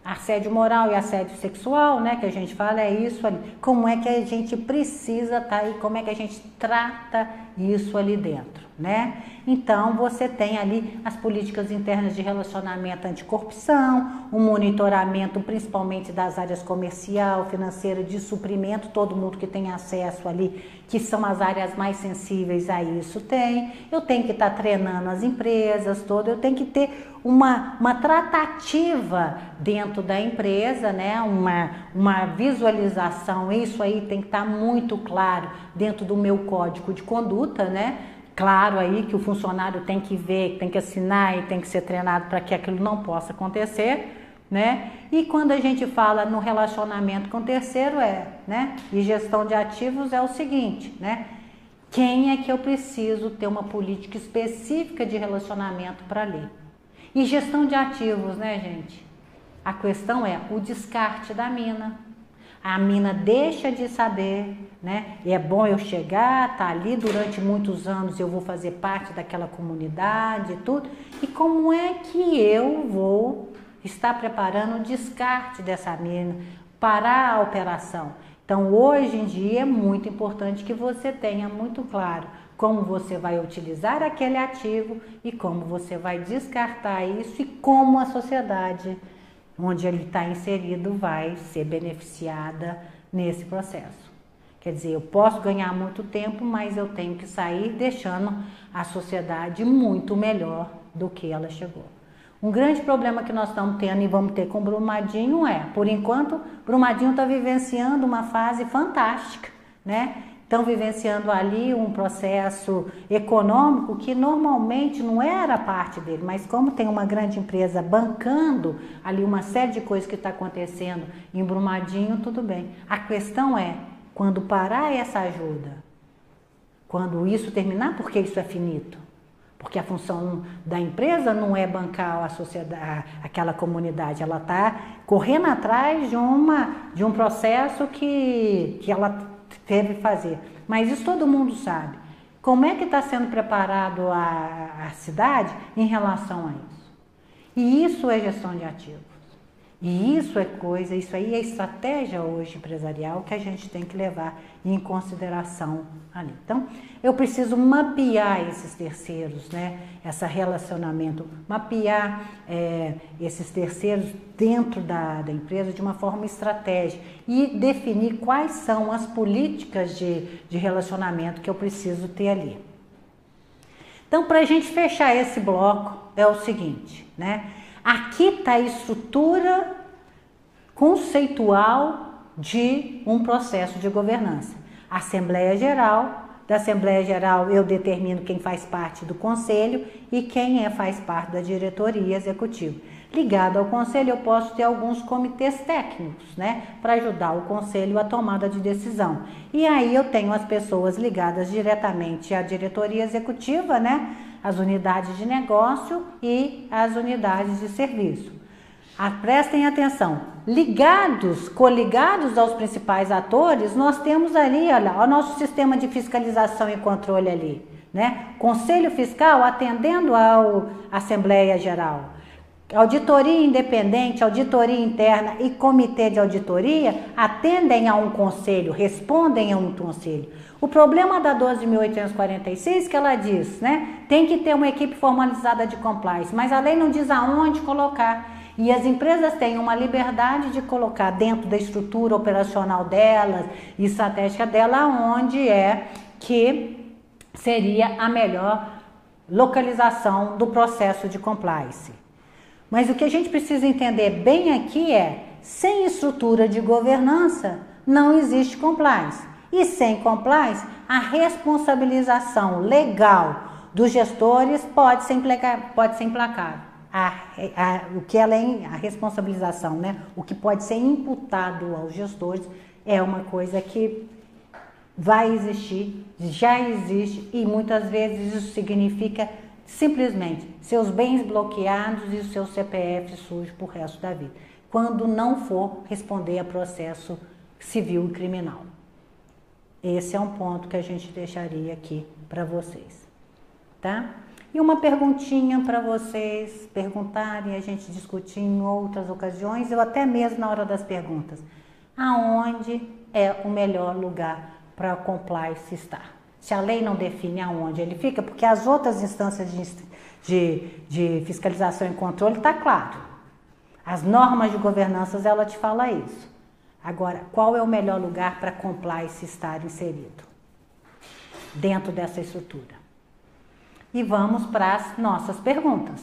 assédio moral e assédio sexual, né, que a gente fala, é isso ali. Como é que a gente precisa estar aí, como é que a gente trata isso ali dentro, né? Então, você tem ali as políticas internas de relacionamento anticorrupção, o monitoramento principalmente das áreas comercial, financeira, de suprimento, todo mundo que tem acesso ali, que são as áreas mais sensíveis a isso tem. Eu tenho que estar treinando as empresas todas, eu tenho que ter uma tratativa dentro da empresa, né? Uma visualização, isso aí tem que estar muito claro dentro do meu código de conduta, né? Claro aí que o funcionário tem que ver, tem que assinar e tem que ser treinado para que aquilo não possa acontecer, né? E quando a gente fala no relacionamento com o terceiro né? E gestão de ativos é o seguinte, né? Quem é que eu preciso ter uma política específica de relacionamento para ler? E gestão de ativos, né, gente? A questão é o descarte da mina. A mina deixa de saber, né? E é bom eu chegar, tá ali durante muitos anos, eu vou fazer parte daquela comunidade e tudo. E como é que eu vou estar preparando o descarte dessa mina, parar a operação? Então, hoje em dia é muito importante que você tenha muito claro como você vai utilizar aquele ativo e como você vai descartar isso e como a sociedade onde ele está inserido vai ser beneficiada nesse processo. Quer dizer, eu posso ganhar muito tempo, mas eu tenho que sair deixando a sociedade muito melhor do que ela chegou. Um grande problema que nós estamos tendo e vamos ter com Brumadinho por enquanto, Brumadinho está vivenciando uma fase fantástica, né? Estão vivenciando ali um processo econômico que normalmente não era parte dele, mas como tem uma grande empresa bancando ali uma série de coisas que está acontecendo em Brumadinho, tudo bem. A questão é, quando parar essa ajuda, quando isso terminar, porque isso é finito, porque a função da empresa não é bancar a sociedade, aquela comunidade, ela está correndo atrás de um processo que ela deve fazer. Mas isso todo mundo sabe. Como é que está sendo preparado a cidade em relação a isso? E isso é gestão de ativos. E isso é coisa, isso aí é estratégia hoje empresarial que a gente tem que levar em consideração ali. Então, eu preciso mapear esses terceiros, né? Esse relacionamento, mapear esses terceiros dentro da empresa de uma forma estratégica e definir quais são as políticas de relacionamento que eu preciso ter ali. Então, para a gente fechar esse bloco, é o seguinte, né? Aqui está a estrutura conceitual de um processo de governança. Assembleia Geral, da Assembleia Geral eu determino quem faz parte do Conselho e quem faz parte da diretoria executiva. Ligado ao Conselho eu posso ter alguns comitês técnicos, né, para ajudar o Conselho a tomada de decisão. E aí eu tenho as pessoas ligadas diretamente à diretoria executiva, né, as unidades de negócio e as unidades de serviço. Prestem atenção, coligados aos principais atores, nós temos ali, olha, o nosso sistema de fiscalização e controle ali, né? Conselho Fiscal atendendo à Assembleia Geral, auditoria independente, auditoria interna e comitê de auditoria atendem a um conselho, respondem a um conselho. O problema da 12.846 que ela diz, né? Tem que ter uma equipe formalizada de compliance, mas a lei não diz aonde colocar. E as empresas têm uma liberdade de colocar dentro da estrutura operacional delas e estratégica dela onde é que seria a melhor localização do processo de compliance. Mas o que a gente precisa entender bem aqui é, sem estrutura de governança não existe compliance. E sem compliance, a responsabilização legal dos gestores pode ser implacável. O que a responsabilização, né? O que pode ser imputado aos gestores é uma coisa que vai existir, já existe e muitas vezes isso significa simplesmente seus bens bloqueados e o seu CPF sujo pro resto da vida, quando não for responder a processo civil e criminal. Esse é um ponto que a gente deixaria aqui para vocês, tá? E uma perguntinha para vocês perguntarem, a gente discutir em outras ocasiões, ou até mesmo na hora das perguntas. Aonde é o melhor lugar para a compliance estar? Se a lei não define aonde ele fica, porque as outras instâncias de fiscalização e controle está claro. As normas de governança, ela te fala isso. Agora, qual é o melhor lugar para a compliance estar inserido dentro dessa estrutura? E vamos para as nossas perguntas.